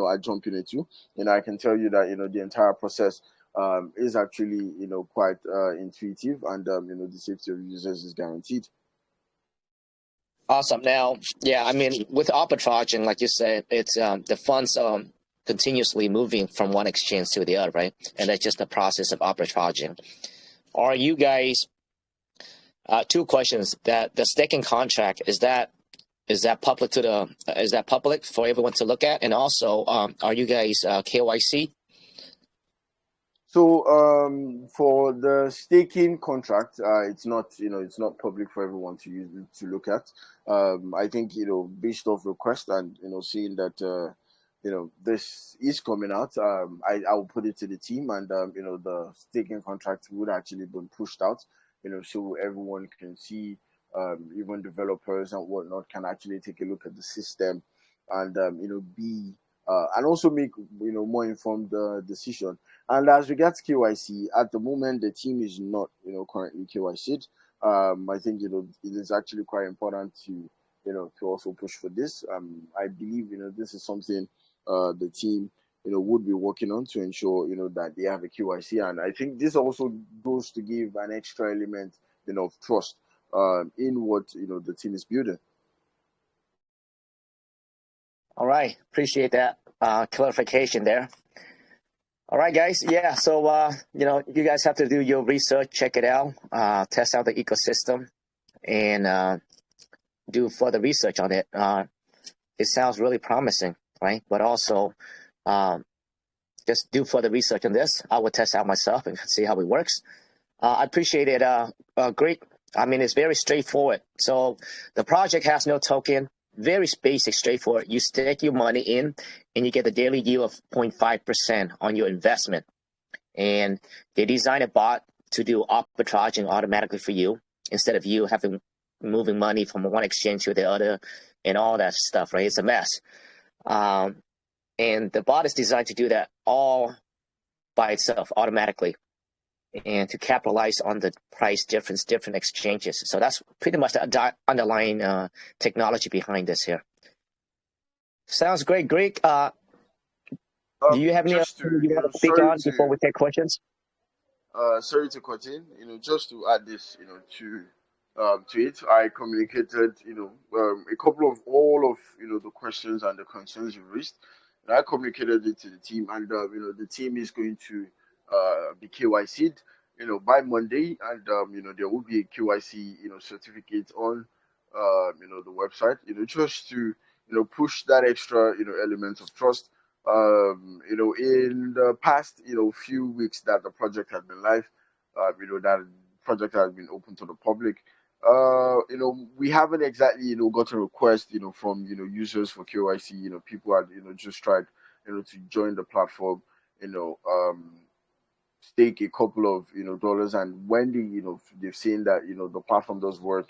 are jumping into. I can tell you that, the entire process is actually, quite intuitive and, the safety of users is guaranteed. Awesome. Now, yeah, I mean, with arbitrage, and like you said, it's the funds continuously moving from one exchange to the other, right? And that's just the process of arbitraging. Are you guys, two questions, that the staking contract, is that public to the, is that public for everyone to look at? And also, are you guys KYC? So for the staking contract, it's not public for everyone to use to look at. I think based off request and seeing that this is coming out, I will put it to the team and the staking contract would actually been pushed out, so everyone can see, even developers and whatnot can actually take a look at the system and be and also make more informed decision. And as regards KYC, at the moment the team is not currently KYC'd. I think it is actually quite important to to also push for this. I believe this is something the team would be working on to ensure that they have a KYC, and I think this also goes to give an extra element of trust in what the team is building. All right, appreciate that clarification there. All right, guys. Yeah, so you guys have to do your research, check it out, test out the ecosystem, and do further research on it. It sounds really promising, right? But also, just do further research on this. I will test out myself and see how it works. I appreciate it. Great. I mean, it's very straightforward. So the project has no token. Very basic, straightforward. You stake your money in, and you get a daily yield of 0.5% on your investment. And they design a bot to do arbitraging automatically for you instead of you having moving money from one exchange to the other and all that stuff, right? It's a mess. And the bot is designed to do that all by itself automatically and to capitalize on the price difference, different exchanges. So that's pretty much the underlying technology behind this here. Sounds great, Greg. Do you have any other you want to speak on before we take questions? Sorry to cut in. Just to add this, to it, I communicated, a couple of all of the questions and the concerns you raised. And I communicated it to the team, and the team is going to be KYC'd, by Monday, and there will be a KYC, certificate on, the website, just to push that extra, element of trust. In the past, few weeks that the project has been live, that project has been open to the public. We haven't exactly, got a request, from, users for KYC. People had, just tried, to join the platform, stake a couple of, dollars, and when they've seen that, the platform does work,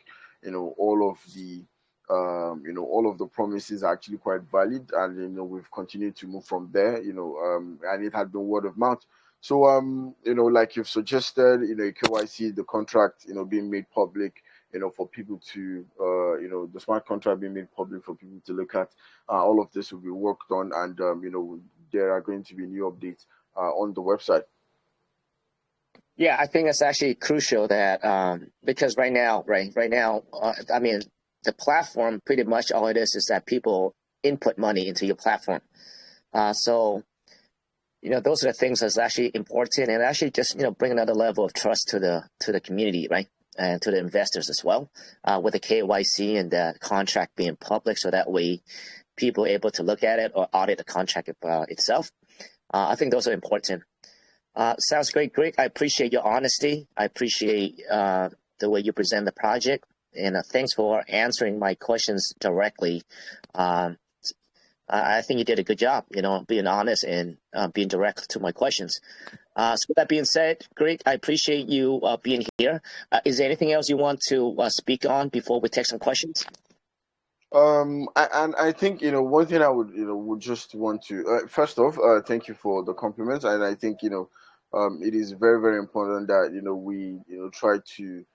all of the, all of the promises are actually quite valid, and we've continued to move from there, and it had been word of mouth. So like you've suggested, KYC, the contract, being made public, for people to, the smart contract being made public for people to look at. All of this will be worked on, and there are going to be new updates on the website. Yeah, I think it's actually crucial that because right now, I mean, the platform, pretty much all it is that people input money into your platform. So those are the things that's actually important, and actually just bring another level of trust to the community, right, and to the investors as well, with the KYC and the contract being public, so that way people are able to look at it or audit the contract itself. I think those are important. Sounds great, Greg. I appreciate your honesty. I appreciate the way you present the project, and thanks for answering my questions directly. I think you did a good job, being honest and being direct to my questions. So with that being said, Greg, I appreciate you being here. Is there anything else you want to speak on before we take some questions? And I think one thing I would just want to first off, thank you for the compliments, and I think it is very very important that we try to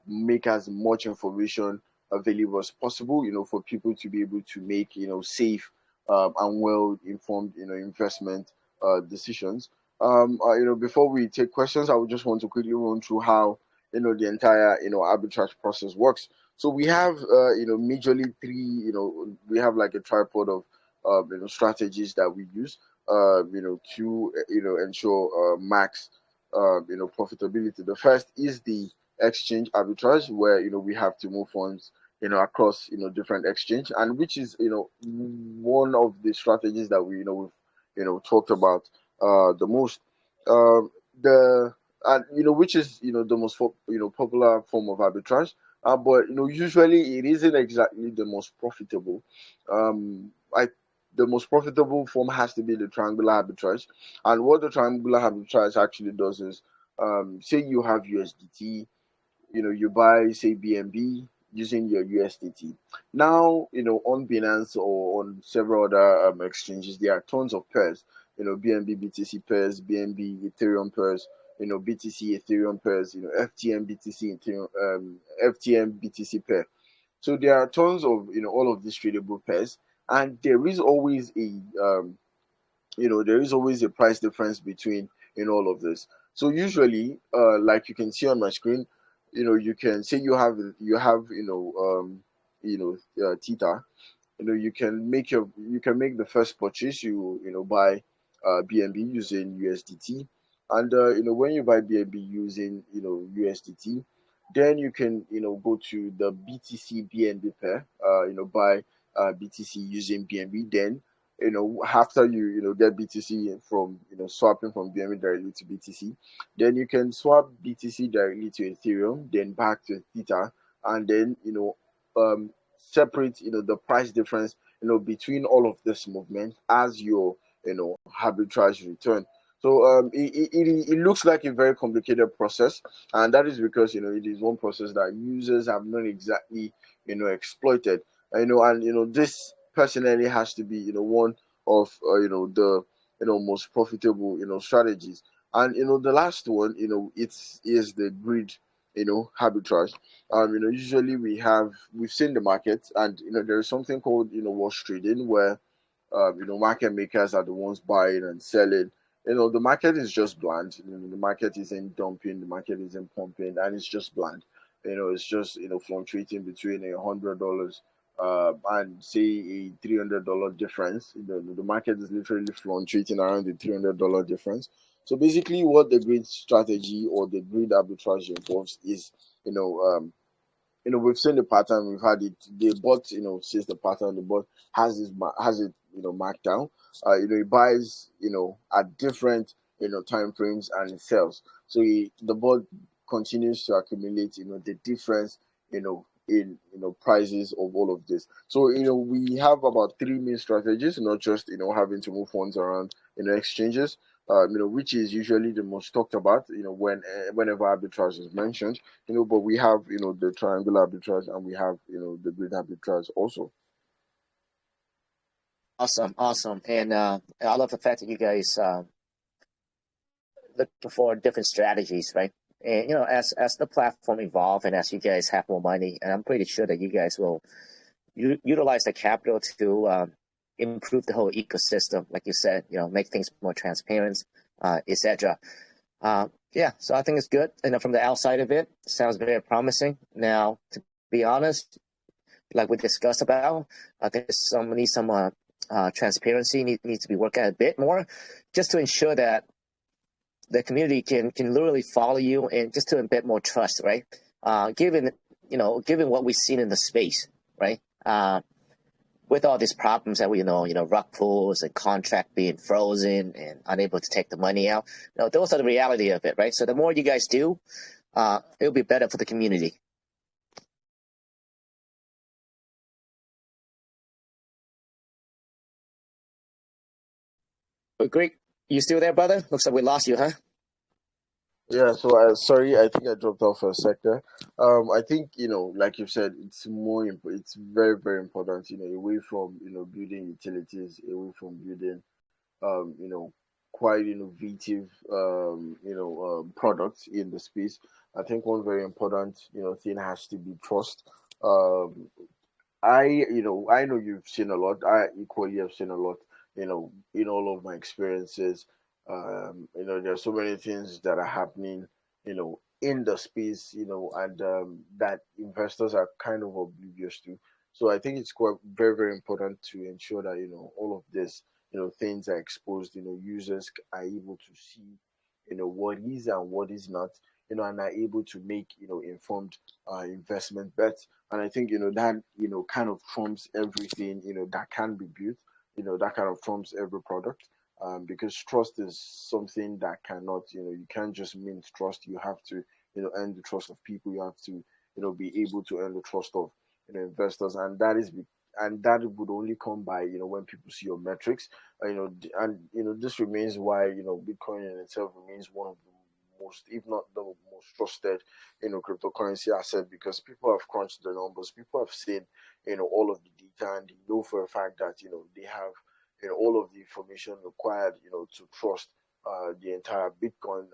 make as much information available as possible, for people to be able to make safe and well informed investment decisions. Before we take questions, I would just want to quickly run through how the entire arbitrage process works. So we have, majorly three, we have like a tripod of, strategies that we use, to, ensure max, profitability. The first is the exchange arbitrage, where we have to move funds, across different exchange, and which is one of the strategies that we've talked about the most. The which is the most popular form of arbitrage, but usually it isn't exactly the most profitable. I The most profitable form has to be the triangular arbitrage, and what the triangular arbitrage actually does is, say you have USDT, you buy say BNB using your USDT. Now, on Binance or on several other exchanges, there are tons of pairs. BNB BTC pairs, BNB Ethereum pairs, BTC Ethereum pairs, FTM BTC Ethereum, FTM BTC pair. So there are tons of all of these tradable pairs, and there is always a price difference between all of this. So usually, like you can see on my screen, you can say you have theta. You can make the first purchase. Buy BNB using USDT, and when you buy BNB using USDT, then you can go to the BTC BNB pair, buy BTC using BNB. Then after you get BTC from swapping from BNB directly to BTC, then you can swap BTC directly to Ethereum, then back to Theta, and then separate the price difference between all of this movement as your arbitrage return. So it looks like a very complicated process, and that is because it is one process that users have not exactly exploited. And this personally has to be one of the most profitable strategies. And the last one, is the greed arbitrage. Usually we've seen the market, and there is something called wash trading, where market makers are the ones buying and selling. The market is just bland. The market isn't dumping, the market isn't pumping, and it's just bland. It's just fluctuating between $100 and say a $300 difference. The market is literally fluctuating around the $300 difference. So basically, what the grid strategy or the grid arbitrage involves is, we've seen the pattern, we've had it. The bot, sees the pattern. The bot has it, marked down. It buys, at different, time frames, and it sells. So the bot continues to accumulate, the difference, in prices of all of this. So we have about three main strategies, not just having to move funds around exchanges. Which is usually the most talked about, whenever arbitrage is mentioned, but we have, the triangular arbitrage, and we have, the grid arbitrage also. Awesome. And I love the fact that you guys look for different strategies, right? And as the platform evolve and as you guys have more money, and I'm pretty sure that you guys will utilize the capital to improve the whole ecosystem, like you said, make things more transparent, etc. Yeah, so I think it's good. From the outside of it, sounds very promising. Now, to be honest, like we discussed about, I think some transparency needs to be worked out a bit more, just to ensure that the community can literally follow you, and just to embed more trust, right? Given what we've seen in the space, right? With all these problems that we rug pulls and contract being frozen and unable to take the money out, those are the reality of it, right? So the more you guys do, it'll be better for the community. Greg, you still there, brother? Looks like we lost you, huh? Yeah, so sorry, I think I dropped off for a sector. I think, like you've said, it's very, very important, away from, building utilities, away from building, um, you know, quite innovative, products in the space. I think one very important, thing has to be trust. Um, I know you've seen a lot. I equally have seen a lot, in all of my experiences. There are so many things that are happening, in the space, and that investors are kind of oblivious to. So I think it's quite very, very important to ensure that, all of this, things are exposed, users are able to see, what is and what is not, and are able to make, informed investment bets. And I think, that, kind of trumps everything, that can be built, that kind of trumps every product. Because trust is something that cannot, you can't just mint trust. You have to, earn the trust of people. You have to, be able to earn the trust of, investors. And that would only come by, when people see your metrics. And, this remains why, Bitcoin in itself remains one of the most, if not the most trusted, cryptocurrency asset, because people have crunched the numbers, people have seen, all of the data, and they know for a fact that, they have, all of the information required, to trust the entire Bitcoin,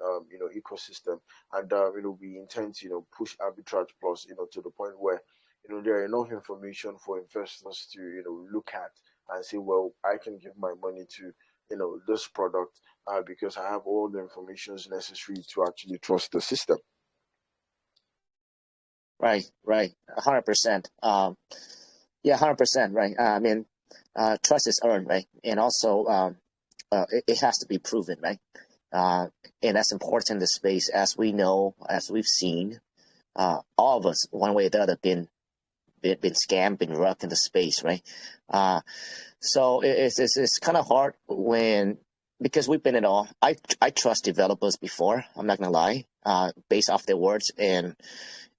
ecosystem. And, we intend to, push Arbitrage Plus, to the point where, there are enough information for investors to, look at and say, well, I can give my money to, this product, because I have all the information necessary to actually trust the system. Right, 100%. Yeah, 100%, right. I mean, trust is earned, right? And also, it has to be proven, right? And that's important in the space, as we know, as we've seen. All of us, one way or the other, been scammed, been roughed in the space, right? So it's kind of hard because we've been in all. I trust developers before. I'm not gonna lie, based off their words, and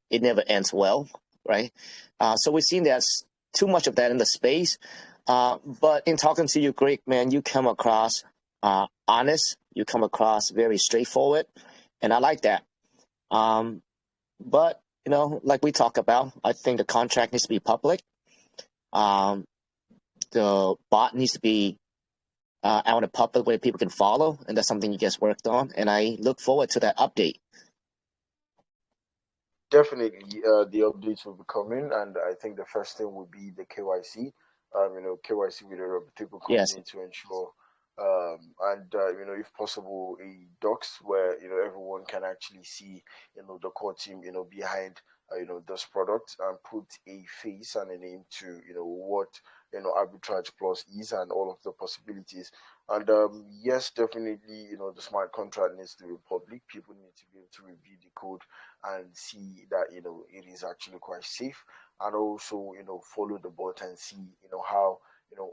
it never ends well, right? So we've seen there's too much of that in the space. But in talking to you, Greg, man, you come across honest. You come across very straightforward, and I like that. But like we talk about, I think the contract needs to be public. The bot needs to be out in the public where people can follow, and that's something you guys worked on. And I look forward to that update. Definitely, the updates will be coming, and I think the first thing would be the KYC. KYC with a reputable Yes. company to ensure, and if possible, a docs where everyone can actually see, the core team, behind, this product, and put a face and a name to, what Arbitrage Plus is and all of the possibilities. And yes, definitely, the smart contract needs to be public. People need to be able to review the code and see that it is actually quite safe, and also follow the bot and see how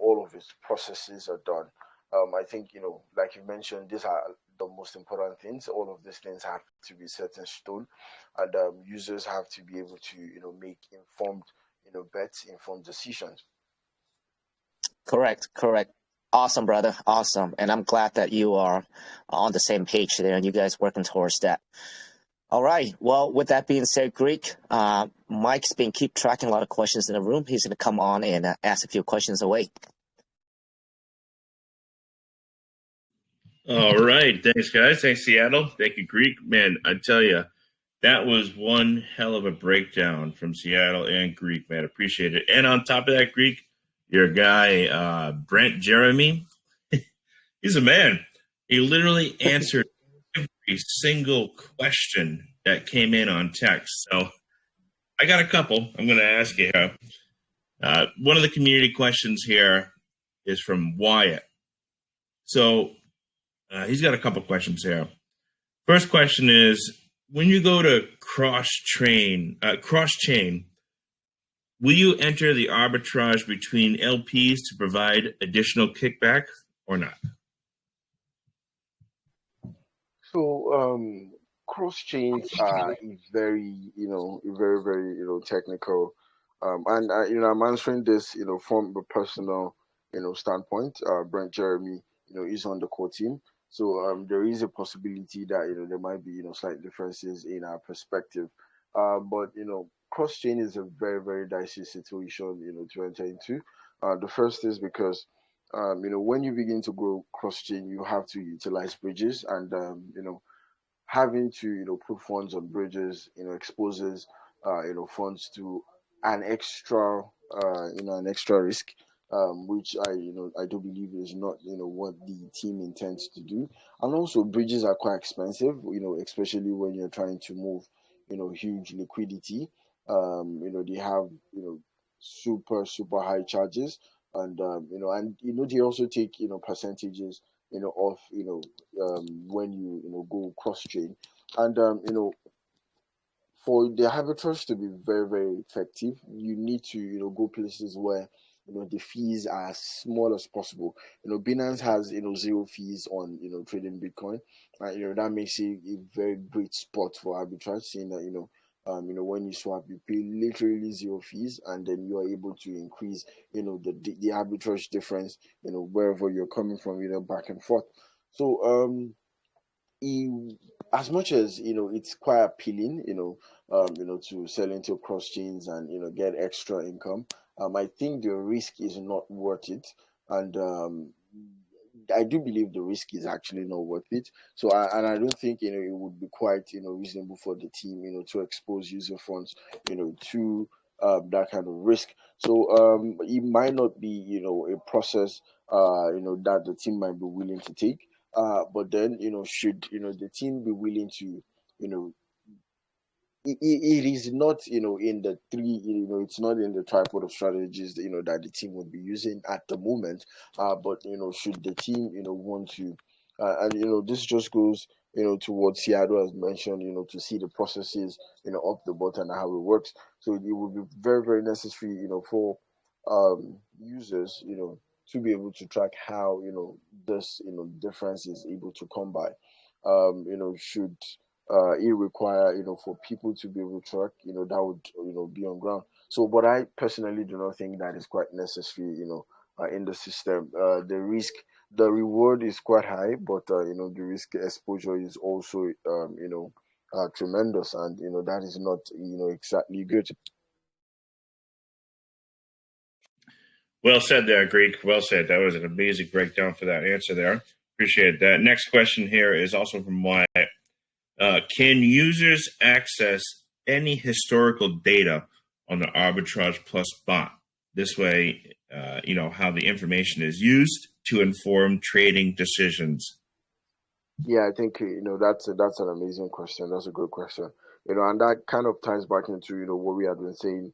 all of its processes are done. I think like you mentioned, these are the most important things. All of these things have to be set in stone, and users have to be able to make informed bets, informed decisions. Correct. Awesome, brother. Awesome. And I'm glad that you are on the same page there and you guys working towards that. All right. Well, with that being said, Greek, Mike's been keep tracking a lot of questions in the room. He's going to come on and ask a few questions away. All right. Thanks, guys. Thanks, Seattle. Thank you, Greek. Man, I tell you, that was one hell of a breakdown from Seattle and Greek, man. Appreciate it. And on top of that, Greek, your guy, Brent Jeremy, he's a man. He literally answered every single question that came in on text. So I got a couple I'm going to ask you here. One of the community questions here is from Wyatt. So he's got a couple questions here. First question is, when you go to cross-chain, will you enter the arbitrage between LPs to provide additional kickback or not? So cross chains are a very very, very technical, and I'm answering this from the personal standpoint. Brent Jeremy, is on the core team. So there is a possibility that there might be slight differences in our perspective. But cross chain is a very very dicey situation to enter into. The first is because when you begin to grow cross chain, you have to utilize bridges, and having to put funds on bridges exposes funds to an extra an extra risk, which I do believe is not what the team intends to do. And also bridges are quite expensive, especially when you're trying to move huge liquidity. They have super high charges, and they also take percentages off when you go cross chain. And for the arbitrage to be very very effective, you need to go places where the fees are as small as possible. Binance has zero fees on trading Bitcoin. That makes it a very great spot for arbitrage, saying that when you swap, you pay literally zero fees, and then you are able to increase the arbitrage difference wherever you're coming from, back and forth. So as much as it's quite appealing, to sell into cross chains and get extra income, I think the risk is not worth it, and I do believe the risk is actually not worth it. So I don't think it would be quite reasonable for the team to expose user funds to that kind of risk. So it might not be a process that the team might be willing to take. But then should the team be willing to you know it is not in the three it's not in the tripod of strategies that the team would be using at the moment. But should the team want to and this just goes to what Seattle has mentioned, to see the processes of the bot and how it works. So it would be very very necessary for users to be able to track how this difference is able to come by. Should it require for people to be able to track that would be on ground. So but I personally do not think that is quite necessary in the system. The reward is quite high, but the risk exposure is also tremendous, and that is not exactly good. Well said there, Greek. Well said. That was an amazing breakdown for that answer there. Appreciate that. Next question here is also from Wyatt. Can users access any historical data on the Arbitrage Plus bot? This way, how the information is used to inform trading decisions. Yeah, I think that's an amazing question. That's a good question. And that kind of ties back into what we had been saying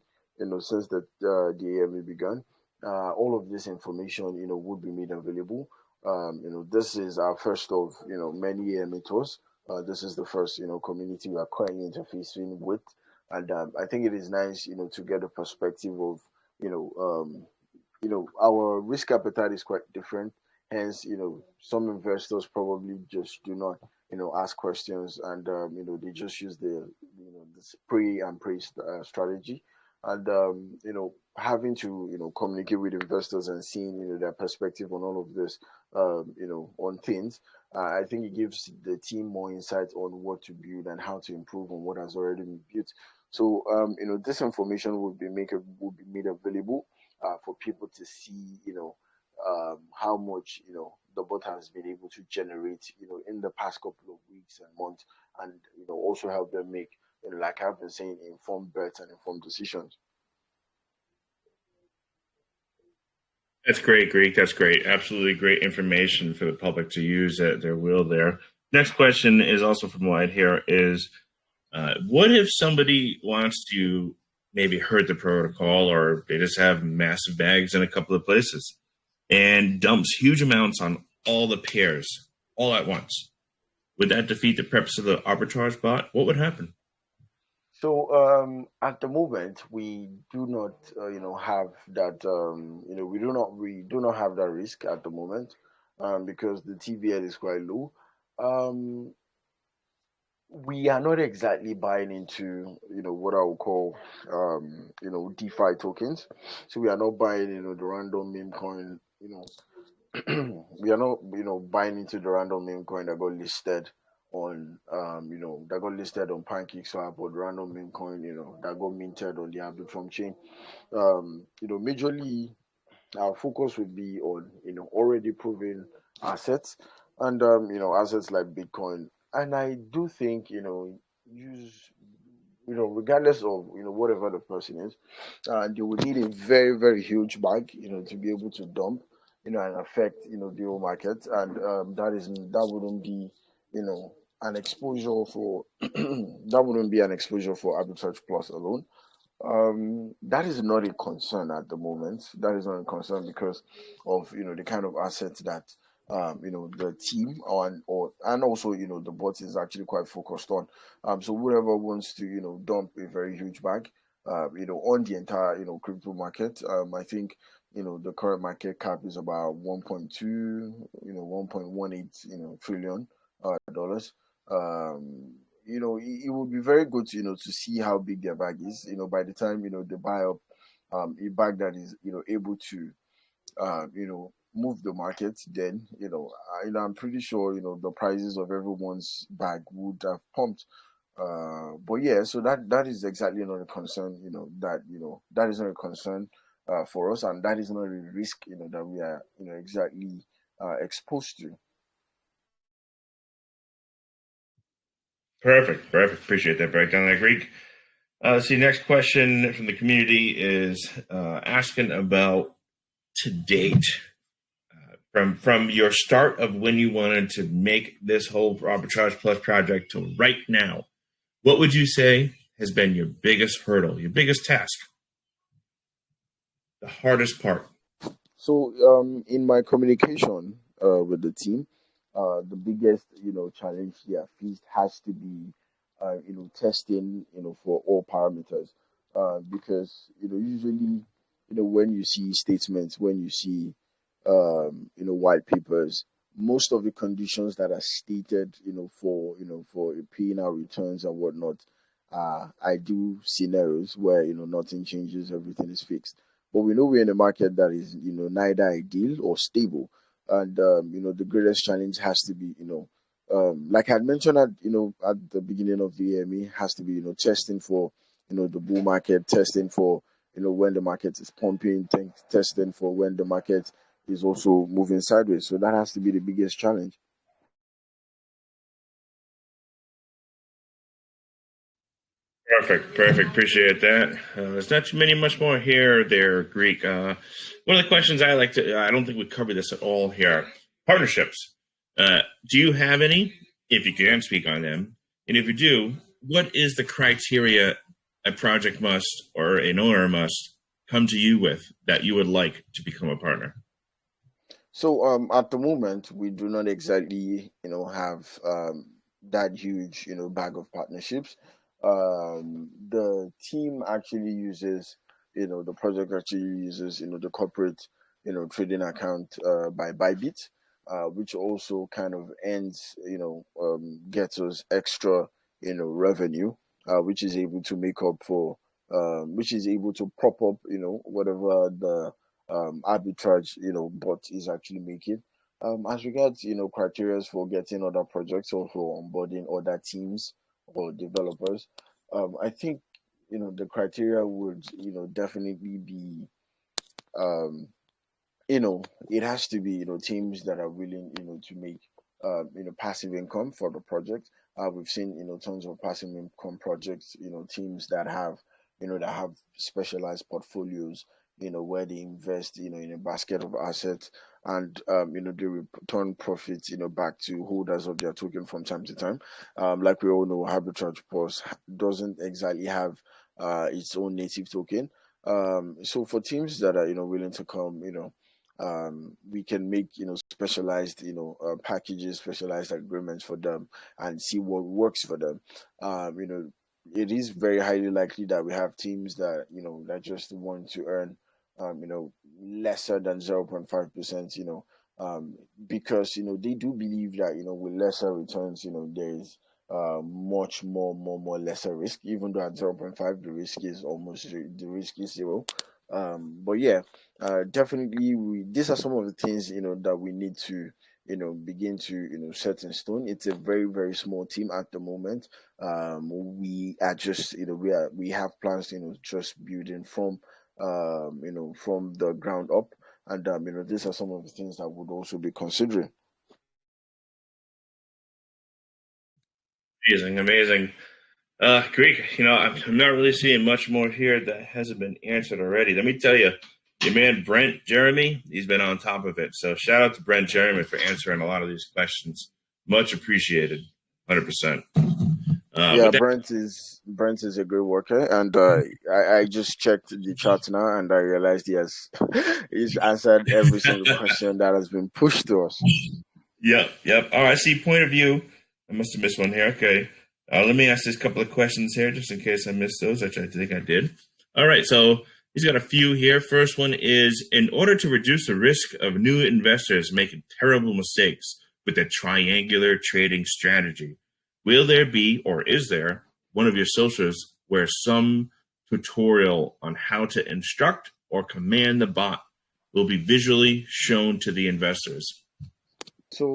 since the AMA began. All of this information would be made available. This is our first of many AMA tours. This is the first community we are currently interfacing with, and I think it is nice to get a perspective of our risk appetite is quite different. Hence, some investors probably just do not, ask questions, and they just use the spray and pray strategy. And having to communicate with investors and seeing their perspective on all of this, on things. I think it gives the team more insight on what to build and how to improve on what has already been built. So this information will be made available for people to see, how much the bot has been able to generate, in the past couple of weeks and months, and also help them make, like I've been saying, informed bets and informed decisions. That's great, Greek. That's great. Absolutely great information for the public to use at their will there. Next question is also from Wyatt here is, what if somebody wants to maybe hurt the protocol, or they just have massive bags in a couple of places and dumps huge amounts on all the pairs all at once? Would that defeat the purpose of the arbitrage bot? What would happen? So at the moment, we do not, have that. We do not have that risk at the moment, because the TVL is quite low. Um, we are not exactly buying into what I would call DeFi tokens. So we are not buying the random meme coin we are not, buying into the random meme coin that got listed on, PancakeSwap, or the random meme coin, that got minted on the Arbitrum chain. Majorly our focus would be on, already proven assets, and assets like Bitcoin. And I do think, use, regardless of, whatever the person is, you would need a very, very huge bag, to be able to dump, and affect, the whole market. And that wouldn't be, an exposure for that wouldn't be an exposure for Arbitrage Plus alone. That is not a concern at the moment. That is not a concern because of, the kind of assets that, the team, and also, the bot is actually quite focused on. So whoever wants to, dump a very huge bag, on the entire, crypto market, I think, the current market cap is about 1.2, 1.18, trillion dollars. It would be very good to, to see how big their bag is. By the time, they buy up a bag that is, able to, move the market, then, I'm pretty sure, the prices of everyone's bag would have pumped. But yeah, so that is exactly not a concern, that is not a concern for us, and that is not a risk, that we are, exactly exposed to. Perfect. Appreciate that breakdown there, Greek. See, next question from the community is asking about to date, from your start of when you wanted to make this whole Arbitrage Plus project to right now. What would you say has been your biggest hurdle, your biggest task, the hardest part? So, in my communication with the team, the biggest, challenge here faced has to be, testing, for all parameters, because, usually, when you see statements, when you see, white papers, most of the conditions that are stated, for paying out returns and whatnot, ideal scenarios where, nothing changes, everything is fixed. But we know we're in a market that is, neither ideal or stable. And, the greatest challenge has to be, like I had mentioned at the beginning of the EME, has to be, testing for, the bull market, testing for, when the market is pumping, testing for when the market is also moving sideways. So that has to be the biggest challenge. Perfect. Appreciate that. There's not too much more here there, Greek. One of the questions I like to, I don't think we covered this at all here. Partnerships. Do you have any? If you can speak on them. And if you do, what is the criteria a project must, or an owner must, come to you with that you would like to become a partner? So, at the moment, we do not exactly, have that huge, bag of partnerships. The team actually uses, the project actually uses, the corporate, trading account by Bybit, which also kind of ends, gets us extra, revenue, which is able to make up for, which is able to prop up, whatever the arbitrage, bot is actually making. As regards, criteria for getting other projects or for onboarding other teams or developers, I think, the criteria would, definitely be, um, it has to be, teams that are willing, to make, passive income for the project. We've seen, tons of passive income projects, teams that have specialized portfolios, where they invest, in a basket of assets, and, they return profits, back to holders of their token from time to time. Like we all know, Arbitrage Plus doesn't exactly have, its own native token. So for teams that are, willing to come, we can make, specialized, packages, specialized agreements for them, and see what works for them. It is very highly likely that we have teams that, that just want to earn, lesser than 0.5%, because, they do believe that, with lesser returns, there is much more lesser risk. Even though at 0.5 the risk is zero, But yeah, definitely these are some of the things that we need to begin to set in stone. It's a very very small team at the moment. We are just we have plans just building from from the ground up, and these are some of the things that would also be considering. Amazing, amazing. Greek, I'm not really seeing much more here that hasn't been answered already. Let me tell you, your man Brent Jeremy, he's been on top of it. So shout out to Brent Jeremy for answering a lot of these questions. Much appreciated, 100%. Yeah, Brent is a great worker, and I just checked the chat now, and I realized he's answered every single question that has been pushed to us. Yep. All right, I see point of view. I must have missed one here. Okay. Let me ask this couple of questions here just in case I missed those, which I think I did. All right, so he's got a few here. First one is, in order to reduce the risk of new investors making terrible mistakes with a triangular trading strategy, will there be, or is there, one of your socials where some tutorial on how to instruct or command the bot will be visually shown to the investors? So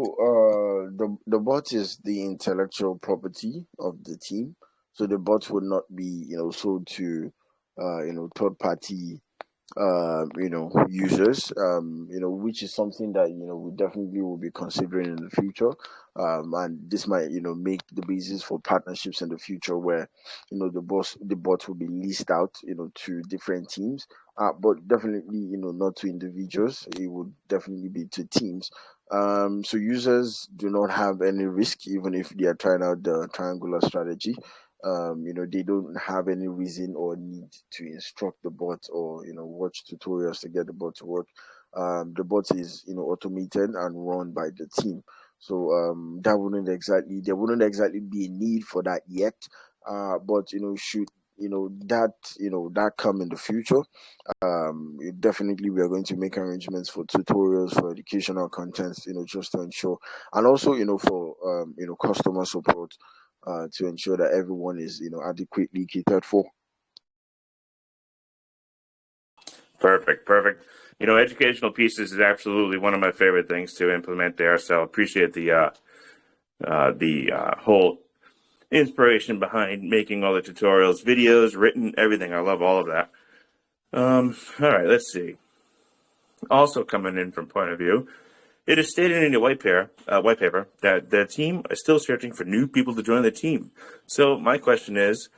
the bot is the intellectual property of the team. So the bot would not be sold to third party users, which is something that we definitely will be considering in the future, and this might make the basis for partnerships in the future where the bot will be leased out to different teams, but definitely not to individuals. It would definitely be to teams. So users do not have any risk even if they are trying out the triangular strategy. They don't have any reason or need to instruct the bot or watch tutorials to get the bot to work. The bot is automated and run by the team, so there wouldn't exactly be a need for that yet. But should that come in the future, definitely we are going to make arrangements for tutorials, for educational contents, just to ensure, and also for customer support, to ensure that everyone is adequately catered for. Perfect. Educational pieces is absolutely one of my favorite things to implement there. So appreciate the whole inspiration behind making all the tutorials, videos, written, everything. I love all of that. All right, let's see. Also coming in from point of view, it is stated in your white paper that the team is still searching for new people to join the team. So my question is,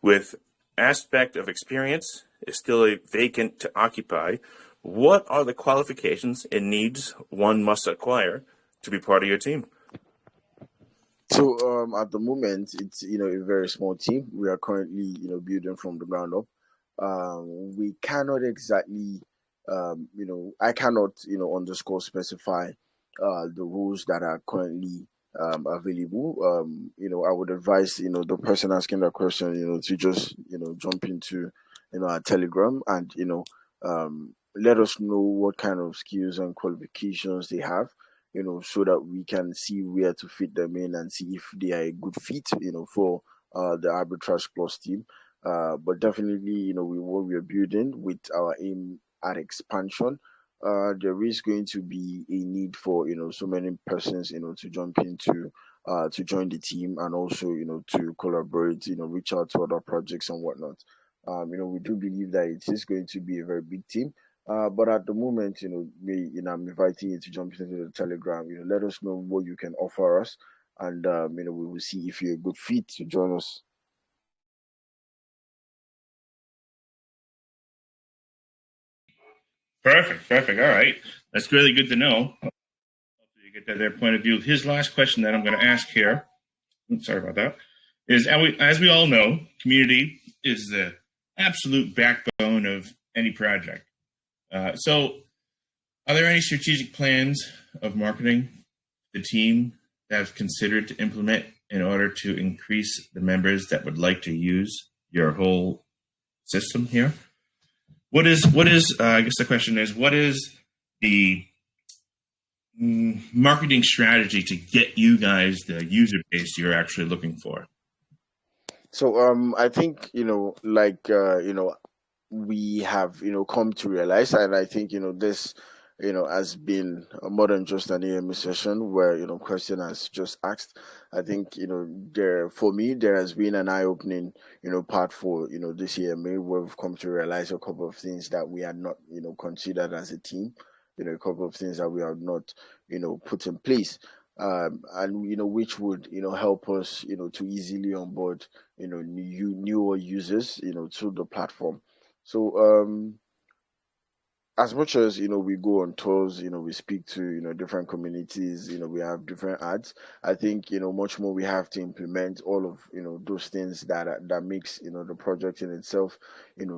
with aspect of experience is still a vacant to occupy, what are the qualifications and needs one must acquire to be part of your team? So at the moment, it's a very small team. We are currently building from the ground up. We cannot exactly I cannot underscore specify the rules that are currently available. I would advise the person asking that question to just jump into our Telegram and let us know what kind of skills and qualifications they have, so that we can see where to fit them in and see if they are a good fit, for the Arbitrage Plus team. But definitely, what we are building with our aim at expansion, there is going to be a need for so many persons to jump into to join the team, and also to collaborate, reach out to other projects and whatnot. We do believe that it is going to be a very big team. But at the moment, I'm inviting you to jump into the Telegram. Let us know what you can offer us, and we will see if you're a good fit to join us. Perfect. All right, that's really good to know. You get their point of view. His last question that I'm going to ask here, sorry about that, is as we all know, community is the absolute backbone of any project. So are there any strategic plans of marketing the team that have considered to implement in order to increase the members that would like to use your whole system here? What is I guess the question is, what is the marketing strategy to get you guys the user base you're actually looking for? So I think we have, come to realize, and I think, this, has been more than just an AMA session where, question has just asked. I think, for me, there has been an eye-opening, part for, this AMA where we've come to realize a couple of things that we had not, considered as a team, a couple of things that we have not, put in place. And which would help us to easily onboard newer users to the platform. So as much as we go on tours, we speak to different communities, we have different ads. I think much more we have to implement all of those things that makes the project in itself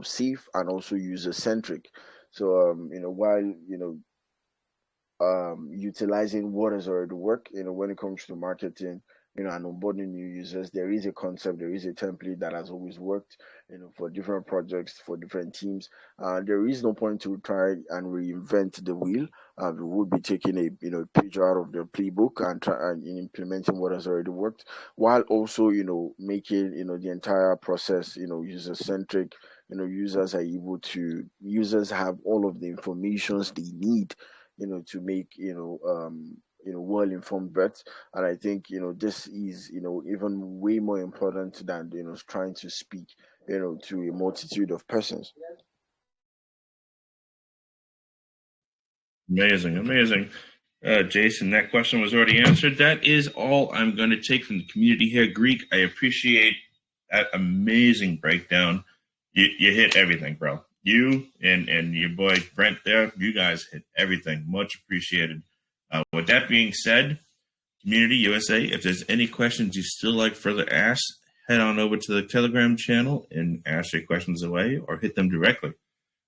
safe and also user centric. So while utilizing what has already worked. When it comes to marketing, and onboarding new users, there is a concept, there is a template that has always worked, for different projects, for different teams. There is no point to try and reinvent the wheel. We would be taking a page out of the playbook and try and implementing what has already worked, while also making the entire process user centric. Users have all of the informations they need to make well informed bets. And I think this is even way more important than trying to speak to a multitude of persons. Amazing, amazing. Jason, that question was already answered. That is all I'm going to take from the community here. Greek, I appreciate that amazing breakdown. You hit everything, bro. You and your boy Brent there, you guys hit everything. Much appreciated. With that being said, Community USA, if there's any questions you still like further asked, head on over to the Telegram channel and ask your questions away or hit them directly.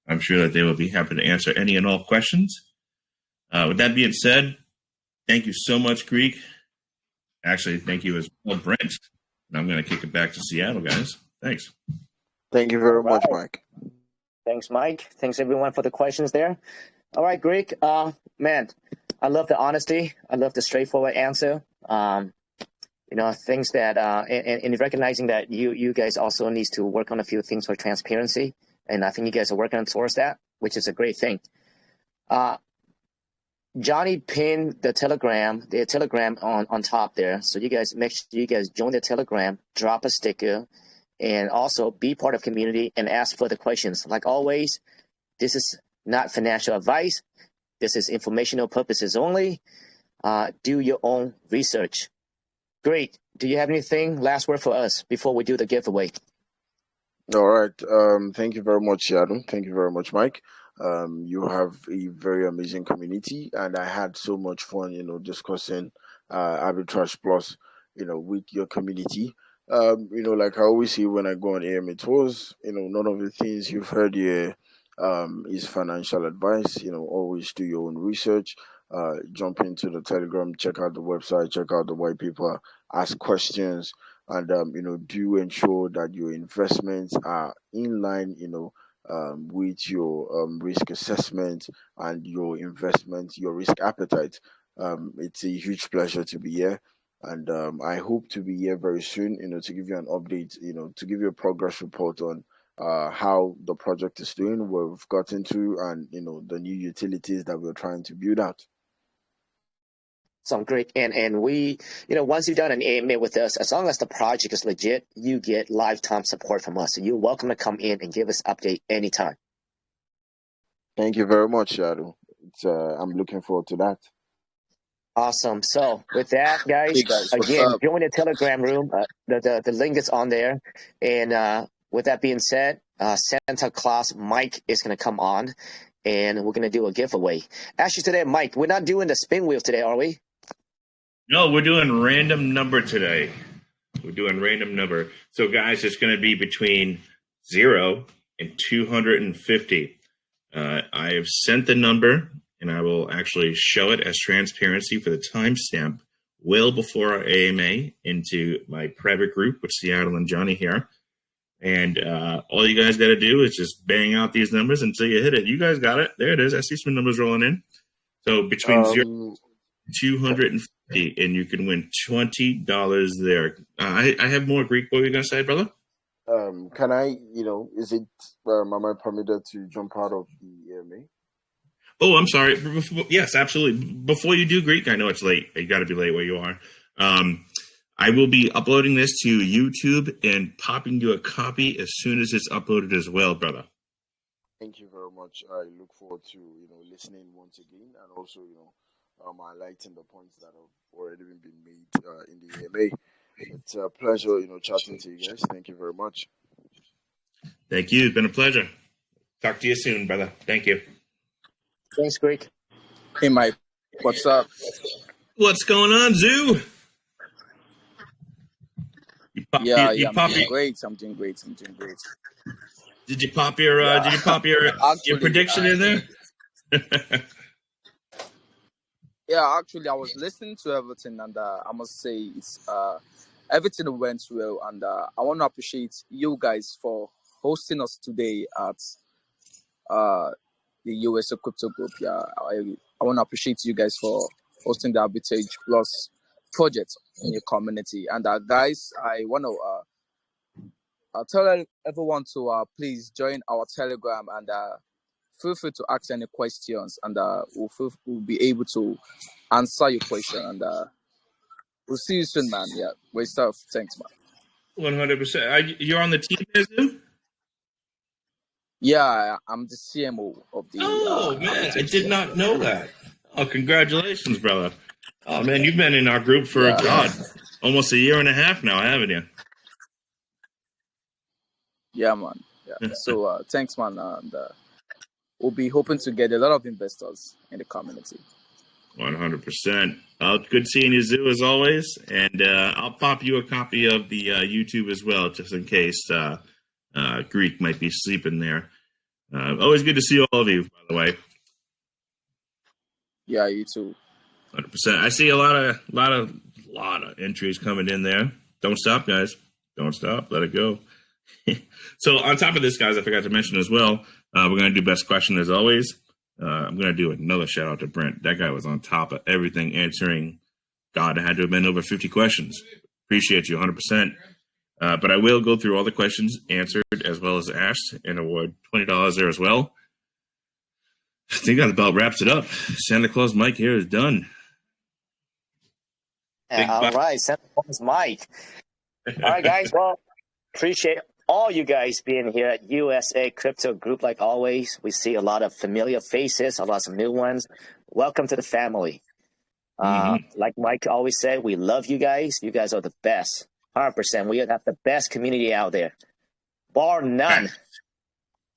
I'm sure that they will be happy to answer any and all questions. With that being said, thank you so much, Greek. Actually, thank you as well, Brent. And I'm going to kick it back to Seattle, guys. Thanks. Thank you very much, Mike. Thanks, Mike. Thanks, everyone, for the questions there. All right, Greek. Man, I love the honesty. I love the straightforward answer. Things that and recognizing that you guys also needs to work on a few things for transparency, and I think you guys are working towards that, which is a great thing. Johnny pinned the Telegram on top there, so you guys make sure you guys join the Telegram, drop a sticker, and also be part of community and ask further questions. Like always, this is not financial advice. This is informational purposes only. Do your own research. Great. Do you have anything last word for us before we do the giveaway? All right. Thank you very much, Shadow. Thank you very much, Mike. You have a very amazing community, and I had so much fun, discussing Arbitrage Plus, with your community. Like I always say when I go on AMA tours, none of the things you've heard here is financial advice. Always do your own research. Jump into the Telegram, check out the website, check out the white paper, ask questions, and do ensure that your investments are in line, with your risk assessment and your risk appetite. It's a huge pleasure to be here. And I hope to be here very soon, to give you an update, to give you a progress report on how the project is doing, where we've gotten to, and the new utilities that we're trying to build out. Sounds great. And we, once you've done an AMA with us, as long as the project is legit, you get lifetime support from us. So you're welcome to come in and give us update anytime. Thank you very much, Shadow. I'm looking forward to that. Awesome. So with that, guys, again, join the Telegram room. The link is on there. And with that being said, Santa Claus Mike is going to come on, and we're going to do a giveaway. Actually, today, Mike, we're not doing the spin wheel today, are we? No, we're doing random number today. We're doing random number. So, guys, it's going to be between 0 and 250. I have sent the number, and I will actually show it as transparency for the timestamp well before our AMA into my private group with Seattle and Johnny here. And all you guys got to do is just bang out these numbers until you hit it. You guys got it. There it is. I see some numbers rolling in. So between 0 and 250, and you can win $20 there. I have more. Greek, what were you going to say, brother? Can I, is it, am I permitted to jump out of the EMA? Oh, I'm sorry. Yes, absolutely. Before you do Greek, I know it's late. You got to be late where you are. I will be uploading this to YouTube and popping you a copy as soon as it's uploaded as well, brother. Thank you very much. I look forward to, listening once again, and also, highlighting the points that have already been made in the EMA. It's a pleasure, chatting to you guys. Thank you very much. Thank you. It's been a pleasure. Talk to you soon, brother. Thank you. Thanks, Greek. Hey, Mike. What's up? What's going on, Zoo? I'm doing great. I'm doing great. Did you pop your your prediction in there? Yeah, actually, I was listening to everything, and I must say it's everything went well, and I want to appreciate you guys for hosting us today at the USA Crypto Group. Yeah, I want to appreciate you guys for hosting the Arbitrage Plus project in your community. And guys, I want to tell everyone to please join our Telegram, and feel free to ask any questions, and we'll be able to answer your question. And we'll see you soon, man. Yeah, great stuff. Thanks, man. 100%. You're on the team, Zoo? Yeah, I'm the CMO of the. Oh man, I did not know that. Oh, congratulations, brother. Oh man, you've been in our group for almost a year and a half now, haven't you? Yeah, man. Yeah. So thanks, man, and we'll be hoping to get a lot of investors in the community. 100%. Good seeing you, Zoo, as always. And I'll pop you a copy of the YouTube as well, just in case Greek might be sleeping there. Always good to see all of you, by the way. Yeah, you too. 100%. I see a lot of entries coming in there. Don't stop, guys. Don't stop. Let it go. So on top of this, guys, I forgot to mention as well, we're going to do best question as always. I'm going to do another shout out to Brent. That guy was on top of everything, answering. God, it had to have been over 50 questions. Appreciate you 100%. But I will go through all the questions answered as well as asked and award $20 there as well. I think that about wraps it up. Santa Claus Mike here is done. All right, Santa Claus Mike. All right, guys. Well, appreciate all you guys being here at USA Crypto Group. Like always, we see a lot of familiar faces, a lot of new ones. Welcome to the family. Like Mike always said, we love you guys. You guys are the best. 100%. We have the best community out there. Bar none.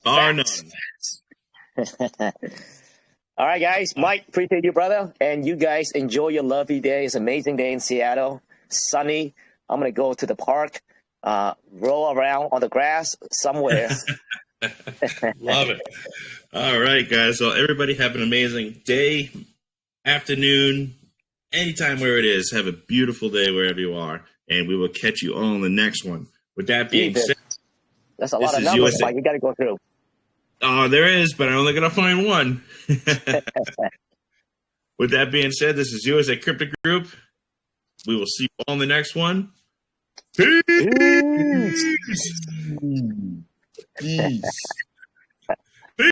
Bar none. All right, guys. Mike, appreciate you, brother. And you guys enjoy your lovely day. It's an amazing day in Seattle. Sunny. I'm going to go to the park, roll around on the grass somewhere. Love it. All right, guys. So everybody have an amazing day, afternoon, anytime where it is. Have a beautiful day wherever you are. And we will catch you on the next one. With that being said, that's a lot of numbers, Mike. You got to go through. Oh, there is, but I'm only going to find one. With that being said, this is USA Crypto Group. We will see you on the next one. Peace. Peace.